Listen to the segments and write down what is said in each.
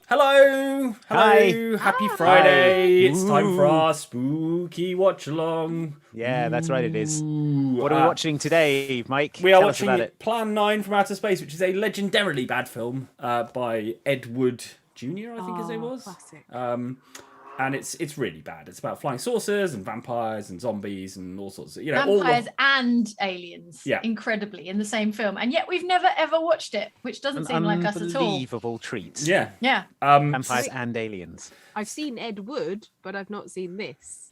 Hello! Hi. Happy Friday! Hi. It's time for our spooky watch along. Yeah, that's right, it is. What are we watching today, Mike? We are Tell us watching about it. Plan 9 from Outer Space, which is a legendarily bad film by Ed Wood Jr., I think his name was. Classic. And it's really bad. It's about flying saucers and vampires and zombies and all sorts of, vampires and aliens, Yeah. incredibly, in the same film. And yet we've never ever watched it, which doesn't seem like us at all. Unbelievable treat. Yeah. Yeah. Vampires and aliens. I've seen Ed Wood, but I've not seen this.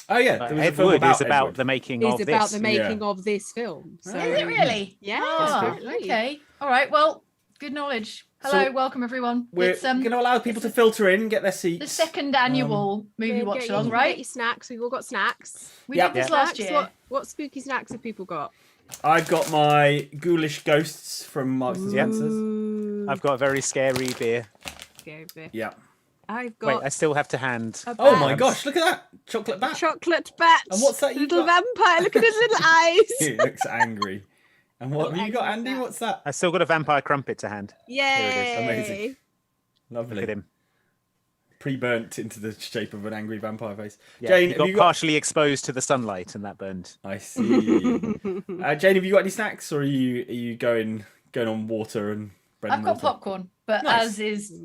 Oh, yeah. There was a Ed film Wood about is Ed about Wood. the making It's of about this. the making of this film. So, Is it really? Yeah. Oh, absolutely. okay. All right. Well, good knowledge. Hello, So, welcome everyone. We're It's going to allow people to filter in, get their the seats. second annual movie watch along, Get right? your snacks. We've all got snacks. We Yep. did this Yeah. last Snacks? year. What spooky snacks have people got? I've got my ghoulish ghosts from Marks and Spencer's. Ooh, I've got a very scary beer. go for it. Yeah. I've Wait, got I still have to hand. a Oh bat. my gosh, look at that. Chocolate bat. Chocolate bat. And what's that you Little got? vampire. Look at his little eyes. He looks angry. And what have you got, Andy? What's that? I still got a vampire crumpet to hand. Yay. it is. Amazing. Look Lovely. at him. Pre-burnt into the shape of an angry vampire face. Yeah, Jane, he have got you got... partially exposed to the sunlight and that burned. I see. Jane, have you got any snacks, or are you going on water and bread I've and got water? popcorn, but Nice.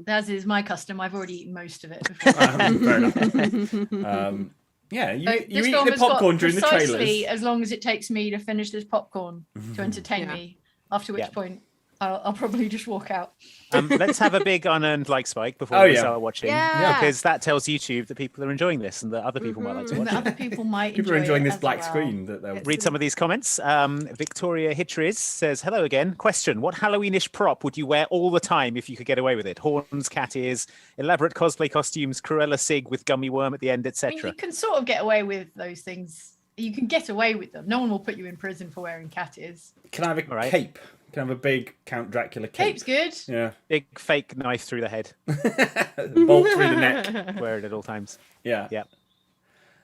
as is my custom, I've already eaten most of it. Before. Fair enough. Yeah, you So eat this the film has popcorn got during the precisely trailers. as long as it takes me to finish this popcorn to entertain Yeah. me. After which Yeah. point, I'll probably just walk out. Let's have a big unearned like spike before Oh, we yeah. start watching. Yeah. Because that tells YouTube that people are enjoying this and that other people might like to And watch that it. other people might People are enjoy enjoying it this as black well. screen that they'll. Read some of these comments. Victoria Hitriz says, hello again. Question, what Halloweenish prop would you wear all the time if you could get away with it? Horns, cat ears, elaborate cosplay costumes, Cruella Sig with gummy worm at the end, I mean, etc. you can sort of get away with those things. You can get away with them. No one will put you in prison for wearing cat ears. Can I have a All right. cape? Can I have a big Count Dracula cape? Cape's good. Yeah. Big fake knife through the head. Bolt through the neck. Wear it at all times. Yeah. Yeah.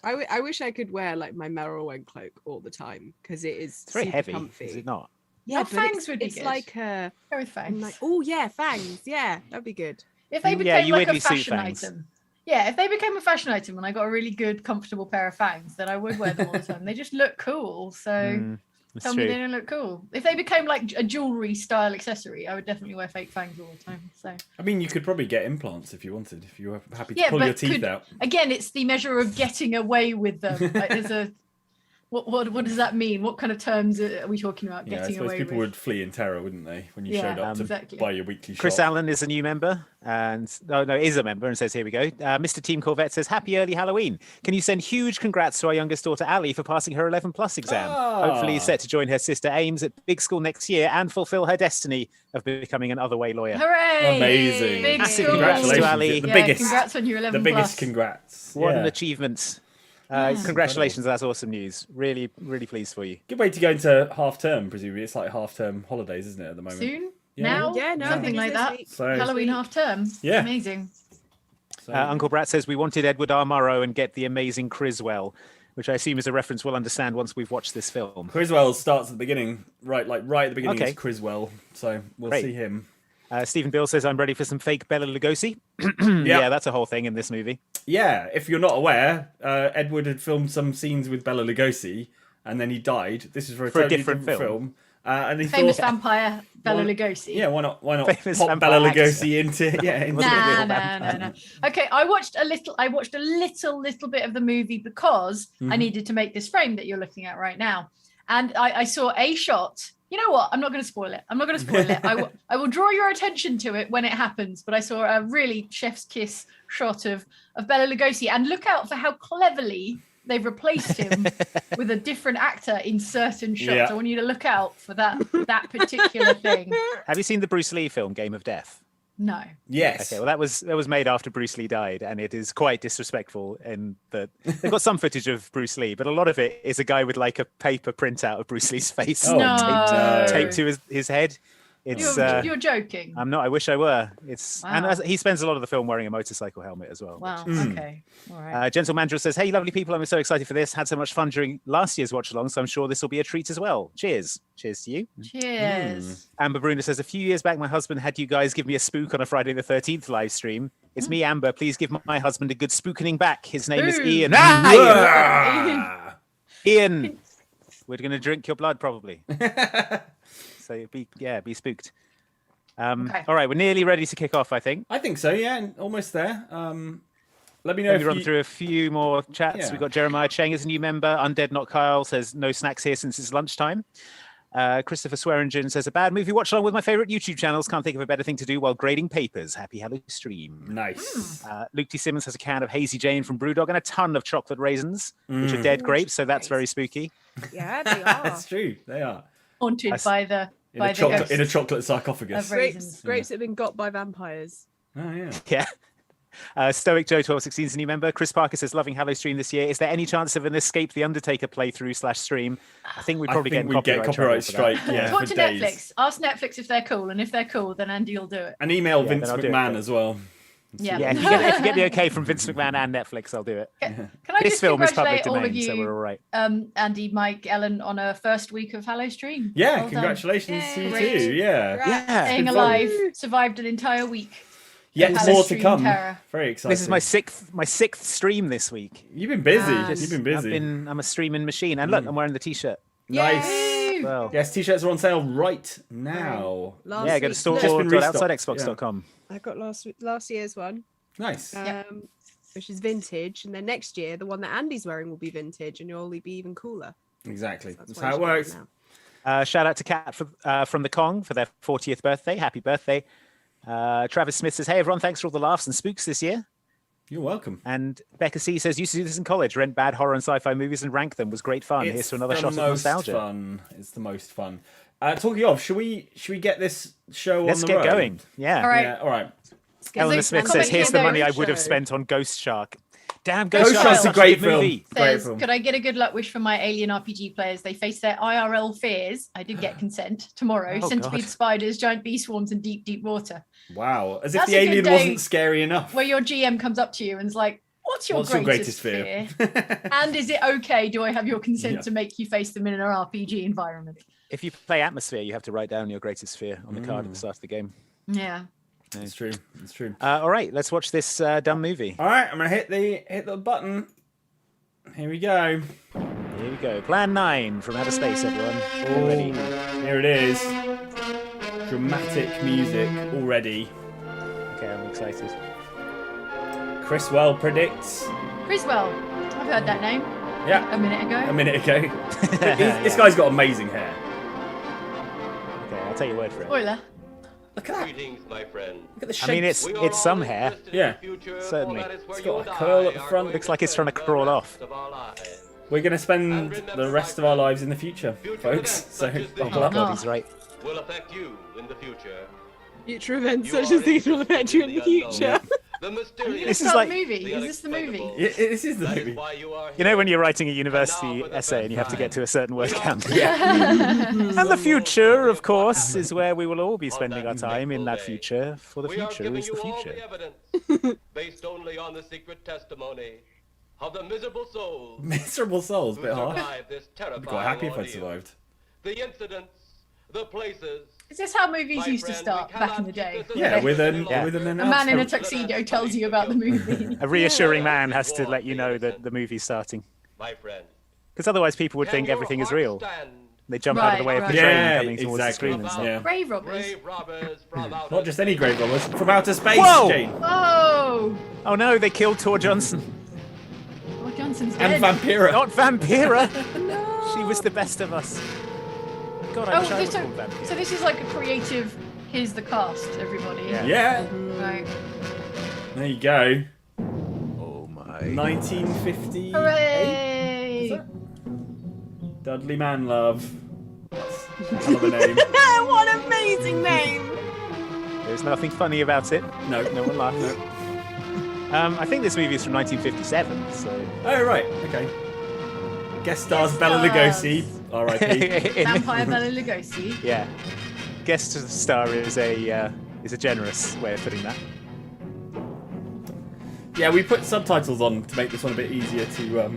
I wish I could wear like my Merylwen cloak all the time because it is It's very super heavy, comfy. is it not? Yeah, Oh, but fangs it's, would be it's good. like a Go with I'm fangs. like, oh yeah, fangs. Yeah, that'd be good. If they Yeah, became you like a weirdly suit fashion fangs. item. Yeah, if they became a fashion item and I got a really good, comfortable pair of fangs, then I would wear them all the time. They just look cool. So That's tell me they true. don't look cool. If they became like a jewelry style accessory, I would definitely wear fake fangs all the time. So I mean, you could probably get implants if you wanted, if you were happy to yeah, pull your but teeth out. again, it's the measure of getting away with them. Like, there's a what does that mean? What kind of terms are we talking about? Yeah, I Getting suppose away people with? would flee in terror, wouldn't they, when you Yeah, showed up to exactly. buy your weekly Chris shop? Allen is a new member and is a member and says, here we go. Mr. Team Corvette says, happy early Halloween. Can you send huge congrats to our youngest daughter, Ali, for passing her 11 plus exam? Hopefully Ah. set to join her sister Ames at big school next year and fulfill her destiny of becoming an other way lawyer. Hooray! Amazing. Big Massive school. congrats to Congratulations. Ali. The Yeah, biggest, congrats on your 11 the biggest plus. congrats. What an Yeah. achievement. Congratulations, that's awesome news. Really, really pleased for you. Good way to go into half term, presumably. It's like half term holidays, isn't it, at the moment? Soon? Yeah. Now? Yeah, no, I Something think like it's that. this week. So, Halloween half term. Yeah. Amazing. so- Uncle Brat says, we wanted Edward R. Murrow and get the amazing Criswell, which I assume is a reference we'll understand once we've watched this film. Criswell starts at the beginning, right at the beginning Okay. is Criswell, so we'll Great. see him. Stephen Bill says, I'm ready for some fake Bela Lugosi. Yeah, that's a whole thing in this movie. Yeah, if you're not aware, Edward had filmed some scenes with Bela Lugosi, and then he died. This is for a For a totally different film. And he Famous thought, vampire Bela Why- Lugosi. yeah, why not Famous pop vampire Bela actor. Lugosi into into Wasn't the it Nah, real nah, vampire? nah, nah. Okay, I watched a little bit of the movie because I needed to make this frame that you're looking at right now. And I saw a shot. You know what? I'm not going to spoil it. I will draw your attention to it when it happens. But I saw a really chef's kiss shot of Bela Lugosi. And look out for how cleverly they've replaced him with a different actor in certain shots. Yeah. I want you to look out for that particular thing. Have you seen the Bruce Lee film, Game of Death? No. Yes. Okay, well, that was made after Bruce Lee died, and it is quite disrespectful in that they've got some footage of Bruce Lee, but a lot of it is a guy with like a paper printout of Bruce Lee's face Oh, No. taped to his head. It's You're joking. I'm not. I wish I were. It's and Wow. he spends a lot of the film wearing a motorcycle helmet as well. Wow. Mm. Okay. All right. Gentle Mandrill says, "Hey, lovely people! I'm so excited for this. Had so much fun during last year's watch along, so I'm sure this will be a treat as well. Cheers, cheers to you." Cheers. Amber Bruner says, "A few years back, my husband had you guys give me a spook on a Friday the 13th live stream. It's me, Amber. Please give my husband a good spookening back. His name is Ooh. Ian. Ah! Ian, we're going to drink your blood probably. So be spooked. Okay. All right, we're nearly ready to kick off, I think. I think so. Yeah, almost there. Let me know Let if me run you... through a few more chats. Yeah. We've got Jeremiah Cheng as a new member. Undead Not Kyle says, no snacks here since it's lunchtime. Christopher Swearingen says, a bad movie watch along with my favorite YouTube channels. Can't think of a better thing to do while grading papers. Happy Hallowstream. Nice. Luke T. Simmons has a can of Hazy Jane from Brewdog and a ton of chocolate raisins, which are dead grapes, so that's very spooky. Yeah, they are. That's true. They are Haunted by the in a chocolate sarcophagus. of raisins. Grapes that have been got by vampires. Oh yeah. Yeah. Stoic Joe 1216 is a new member. Chris Parker says, loving Hallowstream this year. Is there any chance of an Escape the Undertaker playthrough / stream? I think we'd probably get copyright strike. Yeah, Talk for to days. Netflix. Ask Netflix if they're cool, and if they're cool, then Andy will do it. And email Yeah, Vince then I'll do it, McMahon yeah. as well. Yeah. Yeah, if you get the okay from Vince McMahon and Netflix, I'll do it. Can I This just film is public congratulate all of domain, so we're all you, right. Andy, Mike, Ellen, on a first week of Hallowstream? Yeah, Well done. congratulations to you Great. too. Yeah. Yeah. Staying Good alive, survived an entire week. Yet of more to Hallowstream come. terror. Very exciting. This is my sixth stream this week. You've been busy. Man. You've been busy. I'm a streaming machine. And look, I'm wearing the t-shirt. Nice. Yay! Well, Yes, t-shirts are on sale right now. Last yeah, go to week's Just been restocked, store.outsidexbox.com. I got last year's one, Nice. which is vintage, and then next year the one that Andy's wearing will be vintage, and you'll be even cooler. Exactly. So That's why how it you should works. get it now. Shout out to Kat from the Kong for their 40th birthday. Happy birthday. Travis Smith says, hey, everyone, thanks for all the laughs and spooks this year. You're welcome. And Becca C says, used to do this in college, rent bad horror and sci-fi movies and rank them. Was great fun. Here's to another the shot of most nostalgia. Fun. It's the most fun. Talking of, should we get this show Let's on the get road? going. Yeah. All right. Yeah, all right. Eleanor those Smith comments says, here's here, the money though, I would have show. spent on Ghost Shark. Damn, Ghost Ghost Shark's Shark's a great good movie. film. Great Says, film. could I get a good luck wish from my alien RPG players? They face their IRL fears. I did get consent tomorrow. Oh, Centipede God. spiders, giant bee swarms, and deep, deep water. Wow. As if That's the a good alien day wasn't scary enough. Where your GM comes up to you and is like, what's your greatest fear? fear? And is it okay? Do I have your consent Yeah. to make you face them in an RPG environment? If you play Atmosphere, you have to write down your greatest fear on the card at the start of the game. Yeah. It's true. It's true. All right, let's watch this dumb movie. All right, I'm gonna hit the button. Here we go. Here we go. Plan 9 from outer space, everyone. Get ready. Here it is. Dramatic music already. Okay, I'm excited. Chris Well predicts. Criswell. I've heard that name Yeah, a minute ago. a minute ago. This guy's got amazing hair. Okay, I'll take your word for it. Spoiler. Look at that. Greetings, my friend. Look at the I mean, shapes. it's some hair. Yeah, certainly. It's got a curl at the front. Looks like it's trying to crawl off. We're gonna spend the rest of our lives in the future, folks. So buckle up. God, he's right. Will affect you in the future. Future events such as these will affect you in the future. The mysterious. This is Start like- the movie. Is this the movie? This is the That is movie. why you are You know here. when you're writing a university for the essay and you have to first get to a certain word count? Yeah. And the future, of course, is where we will all be spending our time in that future. For the We are future giving is the you all future. the evidence based only on the secret testimony of the miserable souls Miserable souls, who bit hard. survived this I'd terrifying be quite happy if I'd ordeal. survived. The incidents, the places. Is this how movies My used to friend, start we back in the cannot day? keep this Yeah, a with an secret with an A man in a announcement. tuxedo tells you about the movie. A reassuring man has to let you know that the movie's starting. My friend. Because otherwise people would Can think your everything is heart real. stand? They jump out of the way of Right, the right. train Yeah, coming towards the exactly. screen and stuff. Yeah. Grave robbers. Brave robbers from outer Not just any space. grave robbers from outer space, Whoa! Jane. Whoa! Oh no, they killed Tor Johnson. Oh, Johnson's And dead. Vampira. Not Vampira. She was the best of us. God, I Oh, wish I was so, called Vampira. so this is like a creative. Here's the cast, everybody. Yeah. Yeah. Right. There you go. Oh my. 1958. Hooray! Is that? Dudley Manlove. That's a hell of a name. What an amazing name! There's nothing funny about it. No. No one laughed. I think this movie is from 1957, so. Oh right. Okay. Guest stars Bela stars. Lugosi. R.I.P. Vampire Bela Lugosi. Yeah. guest star is a generous way of putting that. Yeah, we put subtitles on to make this one a bit easier to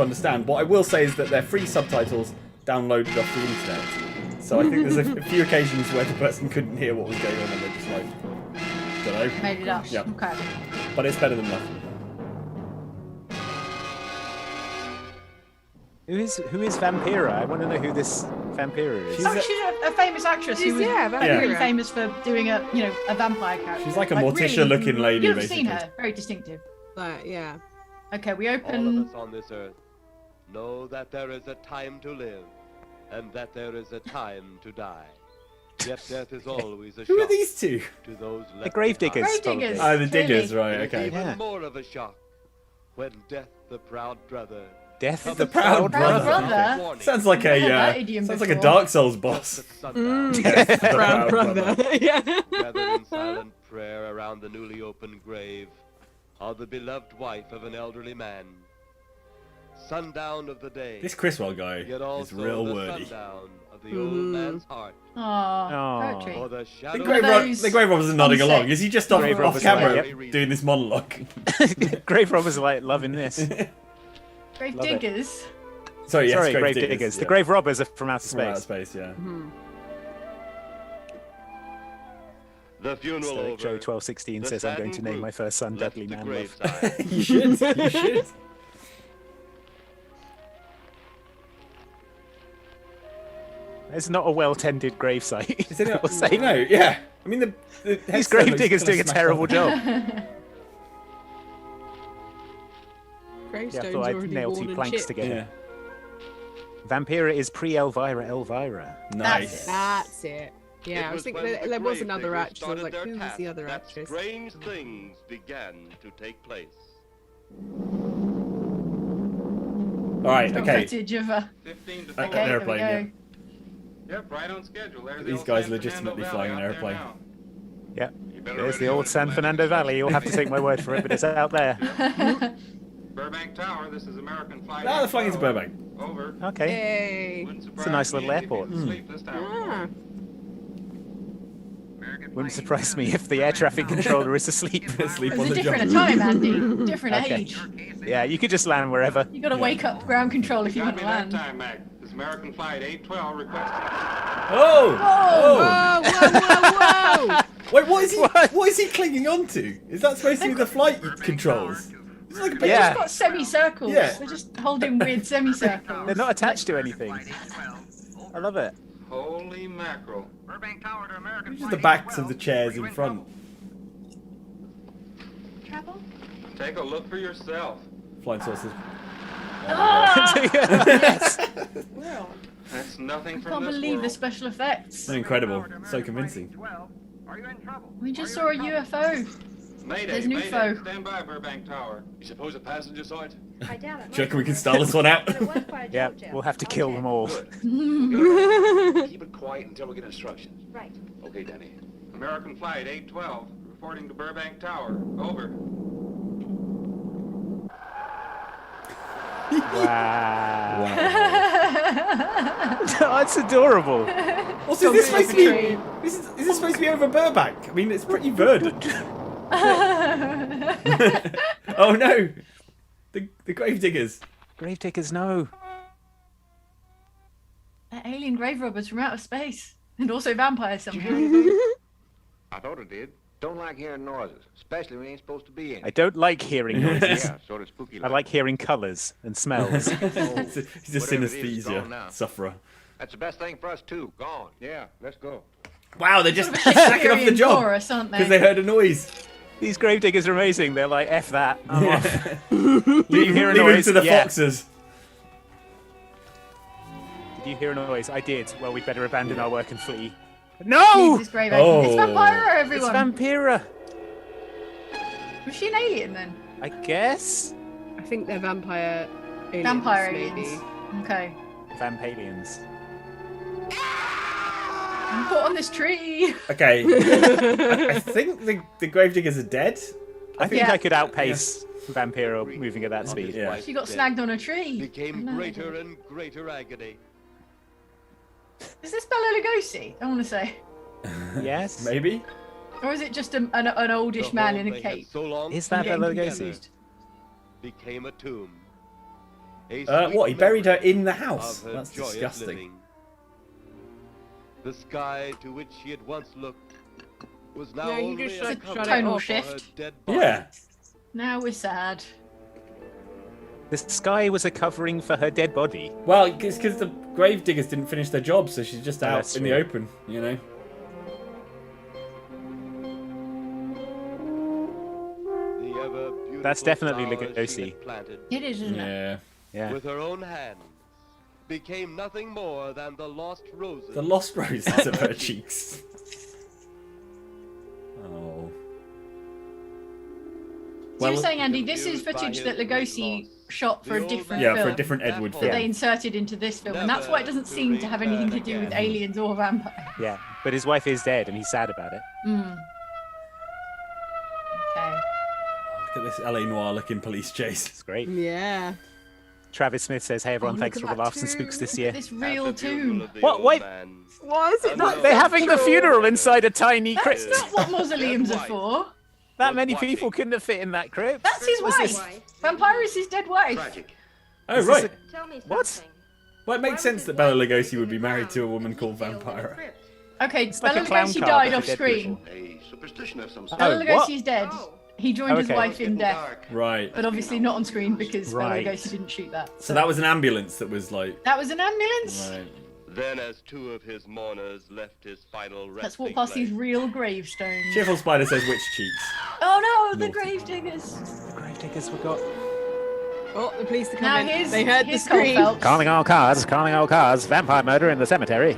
understand. What I will say is that they're free subtitles downloaded off the internet. So I think there's a few occasions where the person couldn't hear what was going on and they're just like, don't know. Made it up. Yep. Okay. But it's better than nothing. Who is Vampira? I want to know who this Vampira is. She's Oh, she's a famous actress who was Vampira. really famous for doing a vampire character. She's like a really, Morticia-looking lady, You've basically. seen her. Very distinctive. But yeah. Okay, we All of open. us on this earth know that there is a time to live, and that there is a time to die. Yet death is always a Who shock are these two? to those left The Gravediggers. behind. Gravediggers. Oh, the Clearly. diggers, right, It's okay. even Yeah. more of a shock when death, the proud brother, Death comes the Proud Proud Brother. Brother. warning. Sounds like Never heard a that idiom sounds like a before. Dark Souls Just boss. at sundown, The Proud brother. Yeah. gathered in silent prayer around the newly opened grave of the beloved wife of an elderly man. Sundown of the day. This Criswell guy Yet is also real the wordy. sundown of the old man's heart. Aww, poetry. Or the The shadow grave robbers are nodding sunset along. Is he just off Grave robbers camera are like, doing this monologue? Grave robbers are like loving this. Grave Love it. diggers. Sorry, yes, Sorry, grave grave diggers. diggers. The yeah. grave robbers are from outer From outer space. space, yeah. The funeral Stoic over. Joe 1216 the says I'm going to saddened name group my first son left Dudley the Manlove. graveside. You should. You should. It's not a well-tended gravesite. Is it We'll say. no, yeah. I mean, the These headstone grave looks diggers kinda doing a smashed terrible up. job. Yeah, I Gravestone's thought I'd already nail worn two and planks chipped. together. Yeah. Vampira is pre-Elvira Elvira. Nice. That's it. Yeah, I was thinking when the there was grave another diggers actress. I was started like, their who was task the other that actress? Strange things began to take place. All right. Got Okay. footage of a. 15 to Okay, 12. Okay, there we airplane, go. yeah. Yep, right on schedule. There's the These old guys San legitimately Fernando flying an Valley out there airplane. now. Yeah, You better there's ready the to old San land Fernando Valley. You'll have to take my word for it, but it's out there. Burbank Tower, this is American Flight. No, they're flying into 812. Burbank. Over. Okay. Yay. Wouldn't It's a nice surprise little me if airport. you didn't sleep this time. Ah. Wouldn't surprise me if the air traffic controller is asleep. Sleep It on was a the different job. time, Andy. Different Okay. age. Yeah, you could just land wherever. You got to wake up ground control if you Got want me to that land. time, Mac. This is American Flight 812 requesting. Oh! Whoa, whoa, whoa, whoa! Wait, what is he? What? What is he clinging on to? Is that supposed to be the flight controls? It's like a bit They've Yeah. just got semicircles. Yeah. They're just holding weird semicircles. They're not attached to anything. I love it. Holy mackerel. just the backs of the chairs in front. Travel? Take a look for yourself. Flying saucers. Yes. Wow. That's nothing I from can't this believe the world. special effects. They're incredible. So convincing. We just saw a UFO. Mayday, There's an Mayday. UFO. Stand by, Burbank Tower. You suppose a passenger saw it? I doubt it. Do you reckon we can style this one out? Yeah, we'll have to kill them all. Keep it quiet until we get instructions. Right. Okay, Danny. American Flight 812 reporting to Burbank Tower. Over. Wow. Wow. That's adorable. Also, is this supposed to be? Is this supposed to be over Burbank? I mean, it's pretty verdant. Oh no, the grave diggers. Gravediggers, no. They're alien grave robbers from outer space. And also vampires somehow. I thought it did. Don't like hearing noises, especially when you ain't supposed to be in. I don't like hearing noises. Yeah, sort of spooky. I like hearing colours and smells. He's a Whatever it is, it's gone now. synesthesia sufferer. That's the best thing for us too. Gone. Yeah, let's go. Wow, they're just Sort of a sacking off the Shakespearean job chorus, aren't because they heard a noise. These gravediggers are amazing. They're like, F that. I'm off. Leave Did you hear a him noise? to the Yeah. foxes. Did you hear a noise? I did. Well, we'd better abandon our work and flee. Needs No! this grave Oh. It's Vampire, It's everyone. Vampira. Was she an alien then? I guess. I think they're vampire aliens. Vampire maybe. aliens. Okay. Vampalians. I'm caught on this tree. Okay, I think the grave diggers are dead. I think Yeah. I could outpace Vampira moving at that On his speed. Yeah. wife's She got death snagged on a tree. Became No. greater and greater agony. Is this Bela Lugosi? I want to say. Yes. Maybe. Or is it just an oldish The man home in they a had cape? so long Is that spent Bela together Lugosi? became a tomb. A What? He sweet buried her memory in the of house? her That's joyous disgusting. living. The sky to which she had once looked was now No, you only just, a like, cover shut it Tonal off. for her shift. dead body. Yeah. Now we're sad. The sky was a covering for her dead body. Well, it's because the grave diggers didn't finish their job, so she's just out that's in the true. open, you know. The ever beautiful That's definitely flowers she Lugosi. had planted It is, isn't it? Yeah. Yeah. with her own hands became nothing more than the lost roses. The lost roses of her cheeks. Oh. So you're Well- saying, Andy, this is Confused by footage his that great Lugosi loss. shot for a The old different Yeah, film for a different Edward that that film. they inserted into this film, and that's why it doesn't Never seem to to have anything to return do with again. aliens or vampires. Yeah. But his wife is dead and he's sad about it. Mm. Okay. Look at this LA Noir looking police chase. It's great. Yeah. Travis Smith says, hey everyone, Oh, thanks look for at all the that laughs and spooks tomb. this year. This At real the funeral tomb. of the What? old Wait. man. Why is it not? They're having the funeral inside a tiny That's crypt. not what mausoleums are for. That many people couldn't have fit in that crypt. That's his Was this- wife. Vampyrus' dead wife. Tragic. Oh, Is this right. Tell me What? something. Well, it makes sense that Bela Lugosi would be married to a woman called Vampira. Okay, like Bela a clown Lugosi car, died but off for dead screen. people. A superstition of some Oh, Bela what? Lugosi's dead. Oh. He joined his Okay. wife in death, Right. but obviously not on screen because Right. Bela Lugosi didn't shoot that. So that was an ambulance that was like. That was an ambulance. Right. Then, as two of his mourners left his final resting Let's walk past place, these real gravestones. Cheerful Spider says which cheeks? Oh no, the Naughty. gravediggers. The gravediggers we got. Oh, the police are Now coming. here's They heard the here's Cole scream. Phelps. Calling all cars, vampire murder in the cemetery.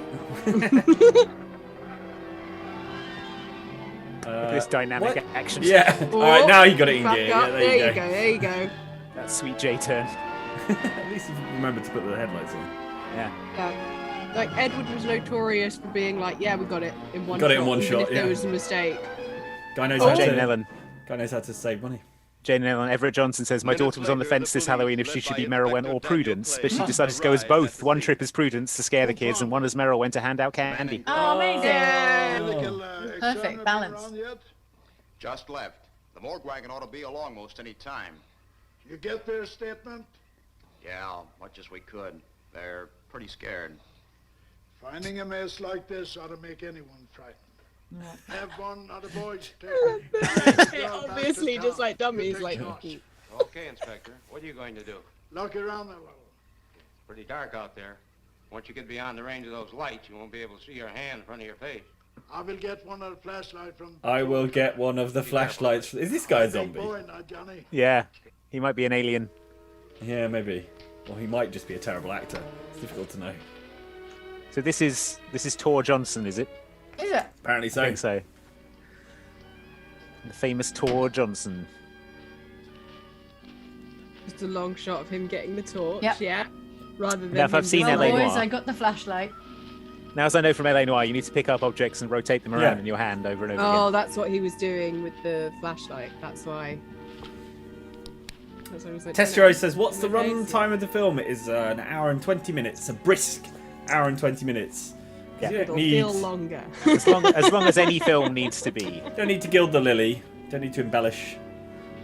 This dynamic what? action. Yeah. Oh, Alright, now you got it in back gear. up. Yeah, There you go. There you go. That sweet J turn. At least you remembered to put the headlights on. Yeah. Yeah. Like Edward was notorious for being like, yeah, we got it in one Got shot. it in one even shot, if there yeah. was a mistake. Guy knows Oh. how Jane to. Ellen. Guy knows how to save money. Jane Ellen. Everett Johnson says, my daughter was on the fence this Halloween if she should be Merylwen or Prudence, but she decided to go as both. One trip as Prudence to scare the kids, and one as Merylwen to hand out candy. Oh, amazing. Oh. Perfect balance. Just left. The morgue wagon ought to be along most any time. You get their statement? Yeah, much as we could. They're pretty scared. Finding a mess like this ought to make anyone frightened. Have one of the boys take it. Obviously, just like dummies, like. Okay, Inspector. What are you going to do? Look around the world. Pretty dark out there. Once you get beyond the range of those lights, you won't be able to see your hand in front of your face. I will get one of the flashlight from. I will get one of the flashlights. Is this guy a Big zombie? boy now, Johnny. Yeah. He might be an alien. Yeah, maybe. Or he might just be a terrible actor. It's difficult to know. So this is Tor Johnson, is it? Is it? Apparently I so. think so. The famous Tor Johnson. Just a long shot of him getting the torch. Yep. Yeah. Rather than. Now, if I've him seen just- Well, LA boys, Noire. I got the flashlight. Now, as I know from LA Noire, you need to pick up objects and rotate them around Yeah. in your hand over and over Oh, again. that's what he was doing with the flashlight. That's why. That's why he was like. Testero says, what's the Okay, run so- time of the film? It is an hour and 20 minutes. A brisk hour and 20 minutes. Yeah. You don't It'll need, feel longer. As long as any film needs to be. don't need to gild the lily. Don't need to embellish.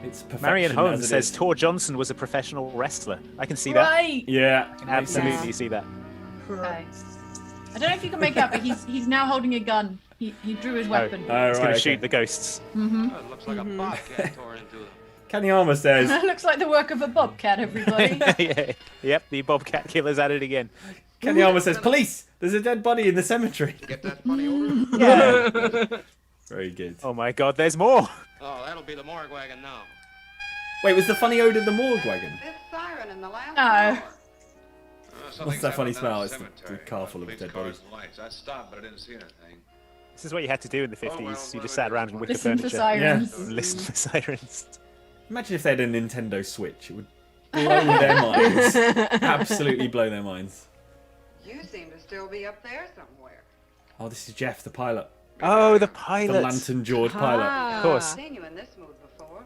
It's perfection. Marion Holmes as it says is. Tor Johnson was a professional wrestler. I can see that. Right. Yeah. I can absolutely Yeah. see that. Okay. I don't know if you can make out, but he's now holding a gun. He drew his weapon. Oh, He's right, going to okay. shoot the ghosts. Mm-hmm. Oh, it looks like a bobcat tore into them. Kanyama says, Looks like the work of a bobcat, everybody. Yeah. Yep, the Bobcat Killer's at it again. Kanyama says, police! There's a dead body in the cemetery. Get that funny odor? Yeah. Very good. Oh my god, there's more. Oh, that'll be the morgue wagon now. Wait, was the funny ode of the morgue wagon? This siren in the last No. hour. What's that funny smell? It's the car full of dead bodies. I stopped, but I didn't see anything. This is what you had to do in the 50s. You just sat around and wicker Listen for furniture. sirens. And listen for sirens. Imagine if they had a Nintendo Switch. It would blow their minds. Absolutely blow their minds. You seem to still be up there somewhere. Oh, this is Jeff, the pilot. Oh, the The pilot. Lantern George pilot. Ah. Of course. I've seen you in this mood before.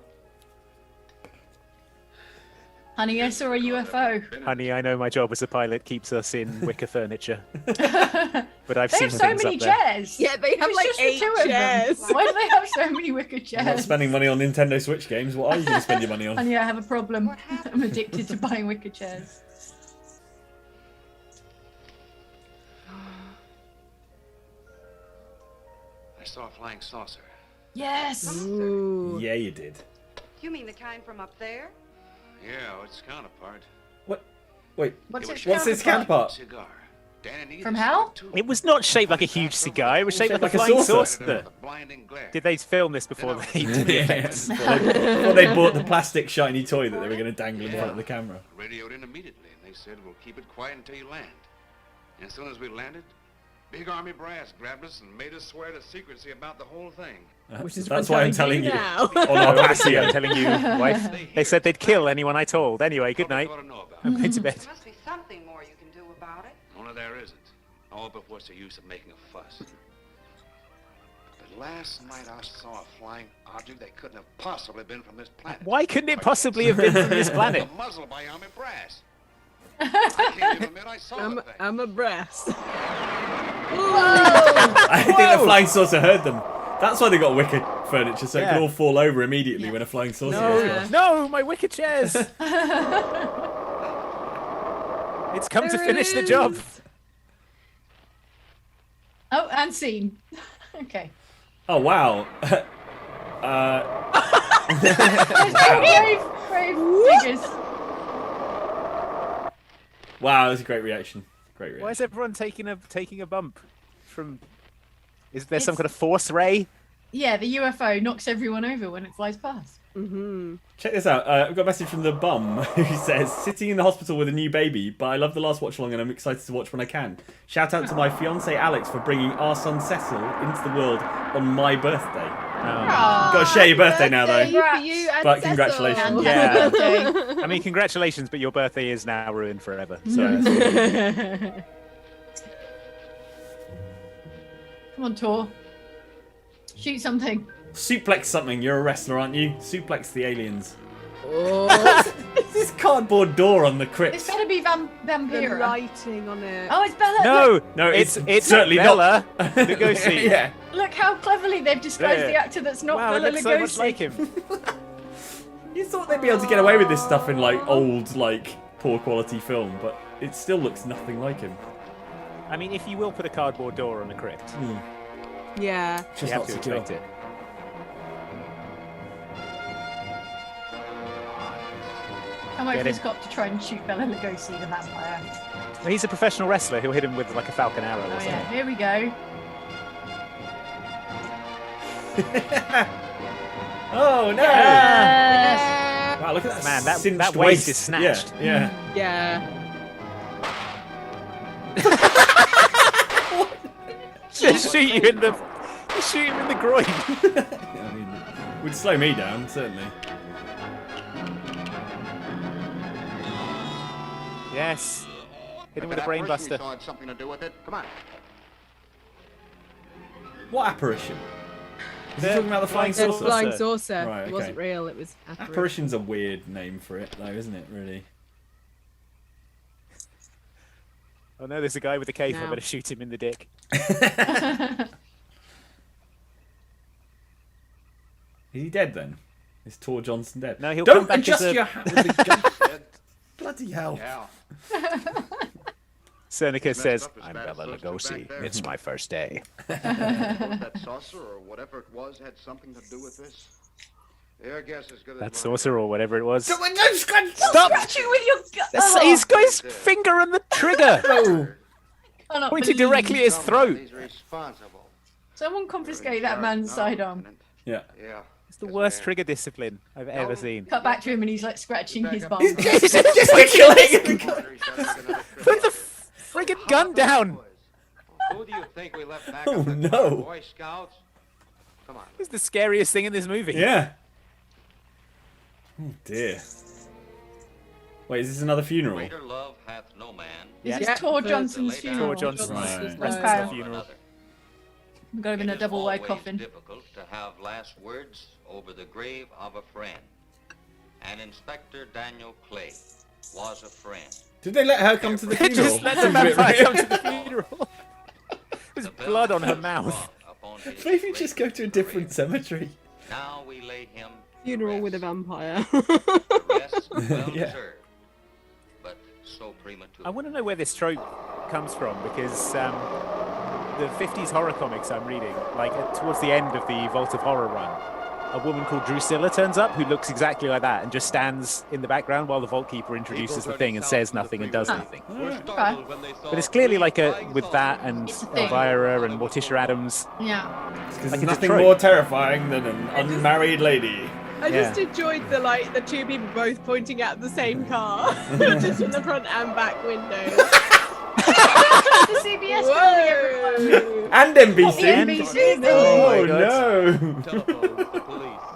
Honey, I saw a UFO. Honey, I know my job as a pilot keeps us in wicker furniture. But I've They seen have so things many up there. chairs. Yeah, they have It's like just the 8 two of them. chairs. Why do they have so many wicker You're not chairs? spending money on Nintendo Switch games. What are you going to spend your money on? Honey, I have a problem. I'm addicted to buying wicker chairs. I saw a flying saucer. Yes. Ooh. Yeah, you did. You mean the kind from up there? Yeah, its counterpart. Wait, What's its what's its counterpart? Cigar. Dan needed From a hell? cigar, too. It was not shaped like a huge cigar. It was shaped like a like a flying saucer. saucer. With a blinding glare. Did they film this before they did the Yeah, effects? before they bought the plastic shiny toy that they were going to dangle in front of the camera. Radioed in immediately, and they said, we'll keep it quiet until you land. And as soon as we landed, big army brass grabbed us and made us swear to secrecy about the whole thing. Which is That's what why I'm telling you. now. On our Obviously, I'm patio. telling you, wife. They said they'd kill anyone I told. Anyway, good night. Ought to know about I'm going to bed. There must be something more you can do about it. it. Only there isn't. Oh, but what's the use of making a fuss? But last night I saw a flying object that couldn't have possibly been from this planet. Why couldn't it possibly have been from this planet? A muzzle by army brass. I can't even admit I saw the thing. I'm a breast. I think the flying saucer heard them. That's why they got wicker furniture, so it Yeah. could all fall over immediately when a flying saucer goes past. No, my wicker chairs. It's come to There it finish the job. is. Oh, and scene. Okay. Oh, wow. Brave figures. Wow, that was a great reaction. Great reaction. Why is everyone taking a bump from? Is there some kind of force ray? Yeah, the UFO knocks everyone over when it flies past. Check this out. I've got a message from the bum who says, sitting in the hospital with a new baby, but I love the last watch along and I'm excited to watch when I can. Shout out to my fiance Alex for bringing our son Cecil into the world on my birthday. Got to share your birthday now, though. For you and But Cecil. congratulations. Yeah. Birthday. I mean, congratulations, but your birthday is now ruined forever. So Come on, Tor. Shoot something. Suplex something. You're a wrestler, aren't you? Suplex the aliens. Oh, It's this cardboard door on the It's crypt. better be the Vampira. lighting on it. Oh, it's Bella. no, No, it's certainly Bella not. Lugosi. Yeah. Look how cleverly they've disguised Yeah. the actor that's not Wow, it Bella looks Lugosi. so much like him. You thought they'd be able to get away with this stuff in like old, like poor quality film, but it still looks nothing like him. I mean, if you will put a cardboard door on a crypt, Yeah. It's you just have not to secure. expect it. Come over Get this him. cop to try and shoot Bella Lugosi, the vampire. Well, he's a professional wrestler. He'll hit him with like a falcon arrow or Oh something. yeah, here we go. Oh no! Yes. Wow, look at that! Man, that cinched waist is snatched. Yeah, Yeah. Just shoot you in the, shoot him in the groin. yeah. I mean, would slow me down certainly. Yes. Hit him with a That brain person buster. you saw had something to do with it. Come on. What apparition? Is he The talking about the flying The saucer? flying saucer. Right, It okay. wasn't real, it was apparition. Apparition's a weird name for it, though, isn't it? Really. Oh no, there's a guy with a cape. I Now. better shoot him in the dick. Is he dead then? Is Tor Johnson dead? No, he'll Don't come back adjust as a- your hat with the gun. Bloody hell! Yeah. Seneca messed says, up as "I'm bad as Bella those two Lugosi. back there." It's my first day." That saucer or whatever it was had something to do with this. Your guess is good as That mine. saucer or whatever it was. No, Stop! Scratching with your gun. That's- He's got his finger on the trigger, Cannot pointed believe- directly at his throat. Somebody's responsible. Someone confiscate that man's sidearm. Yeah. Yeah. It's the worst trigger discipline I've ever seen. Cut back to him and he's like scratching his bum. Gesticulating. Put the friggin' gun down. Who do you think we left back Oh, up at no. Boy Scouts? Come on. It's the scariest thing in this movie. Yeah. Oh dear. Wait, is this another funeral? Greater love hath no man. Yeah. This is Tor Yeah, Johnson's Tor funeral. Tor Johnson. Right. Rest Okay. of the funeral. Another. I'm going in a It is double wide always coffin. difficult to have last words over the grave of a friend. and Inspector Daniel Clay was a friend. Did they let her come to the funeral? Just let the vampire come to the funeral. There's blood on her mouth. Maybe just go to a different cemetery. Now we lay him Funeral with a vampire. rest well Yeah. deserved, but so premature. I want to know where this trope comes from because the 50s horror comics I'm reading, like towards the end of the Vault of Horror run, a woman called Drusilla turns up who looks exactly like that and just stands in the background while the Vault Keeper introduces the thing and says nothing and does nothing. But it's clearly like with that and Elvira and Morticia Adams. Yeah. Because Like there's it's a nothing trope. more terrifying than an unmarried lady. I Yeah. just enjoyed the two people both pointing at the same car, just from the front and back windows. The CBS building, everyone. And NBC. What, the NBC building? Oh, my God. no. Telephone the police.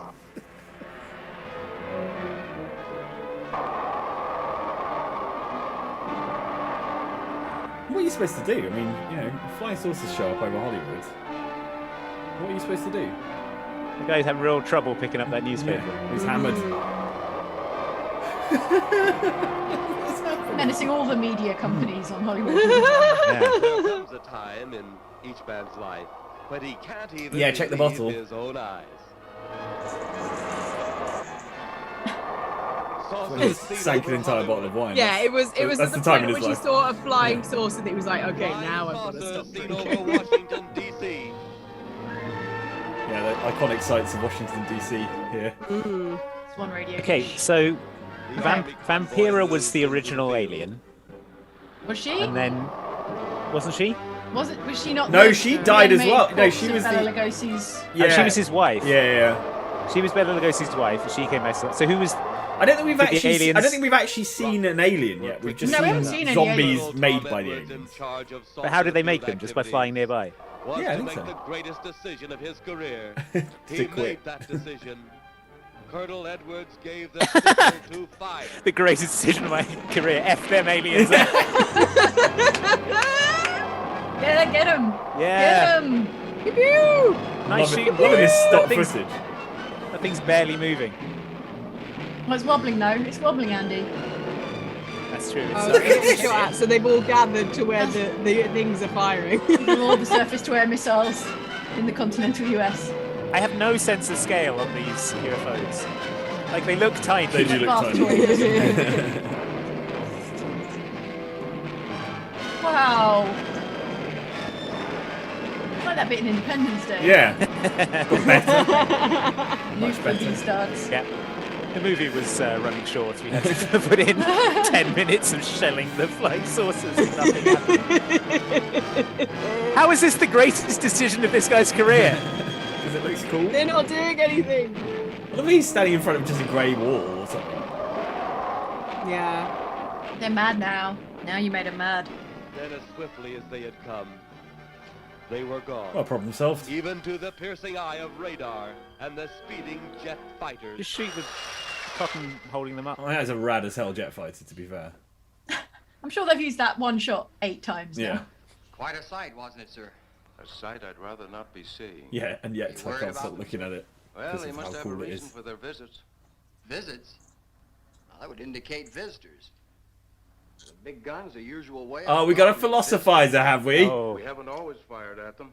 What are you supposed to do? I mean, you know, flying saucers show up over Hollywood. What are you supposed to do? The guy's having real trouble picking up that newspaper. He's hammered. What's happening? Menacing all the media companies on Hollywood. Yeah. There comes a time in each man's life when he can't even Yeah, check the believe bottle. his own eyes. When he sank an entire bottle of wine. Yeah, it was That's at the the time point in when his she life. saw a flying saucer that he was like, okay, now I've got to Saucer stop seen drinking. over Washington, D.C. Yeah, the iconic sights of Washington, D.C. here. It's one radio. Okay, so Vampira was the original alien, Was she? and then wasn't she? Was she not? No, the she died as remade well. No, corpse she of was Bela the- Lugosi's. Yeah. She was his wife. Yeah. She was Bela Lugosi's wife, and she came back. So who was? I don't think we've Did the actually. aliens- I don't think we've actually seen an alien yet. We've just No, we haven't seen seen any zombies aliens. made by the aliens. But how did they make them? Just by flying nearby? Was Yeah, I to think make so. the greatest decision of his career. He To made quit. that decision. Colonel Edwards gave the signal to fire. The greatest decision of my career. F them aliens. Get him! Yeah. Get him! Nice Loving, shoot. loving this stock That thing's- footage. That thing's barely moving. Well, it's wobbling though. It's wobbling, Andy. That's true. Oh, It's, okay, shot at, so they've all gathered to where the things are firing. All the surface-to-air missiles in the continental US. I have no sense of scale on these UFOs. Like they look tiny. They do look Fast tiny. toys. Wow. It's like that bit in Independence Day. Yeah. Got better. New much better. footage starts. Yeah. The movie was running short. We had to put in 10 minutes of shelling the flying saucers and nothing happened. How is this the greatest decision of this guy's career? Because it looks cool. They're not doing anything. I love he's standing in front of just a grey wall or something. Yeah. They're mad now. Now you made them mad. Then as swiftly as they had come, they were gone. Well, problem solved. Even to the piercing eye of radar and the speeding jet fighters. Just shoot the cotton holding them up. Oh, that is a rad as hell jet fighter, to be fair. I'm sure they've used that one shot 8 times Yeah. now. Quite a sight, wasn't it, sir? A sight I'd rather not be seeing. Yeah, and yet You I worried can't about stop them? looking at it. Well, Because they of must how have cool a it reason is. for their visits. Visits? Well, that would indicate visitors. The big gun's the usual way. Oh, we got a philosophizer, have we? Oh. We haven't always fired at them.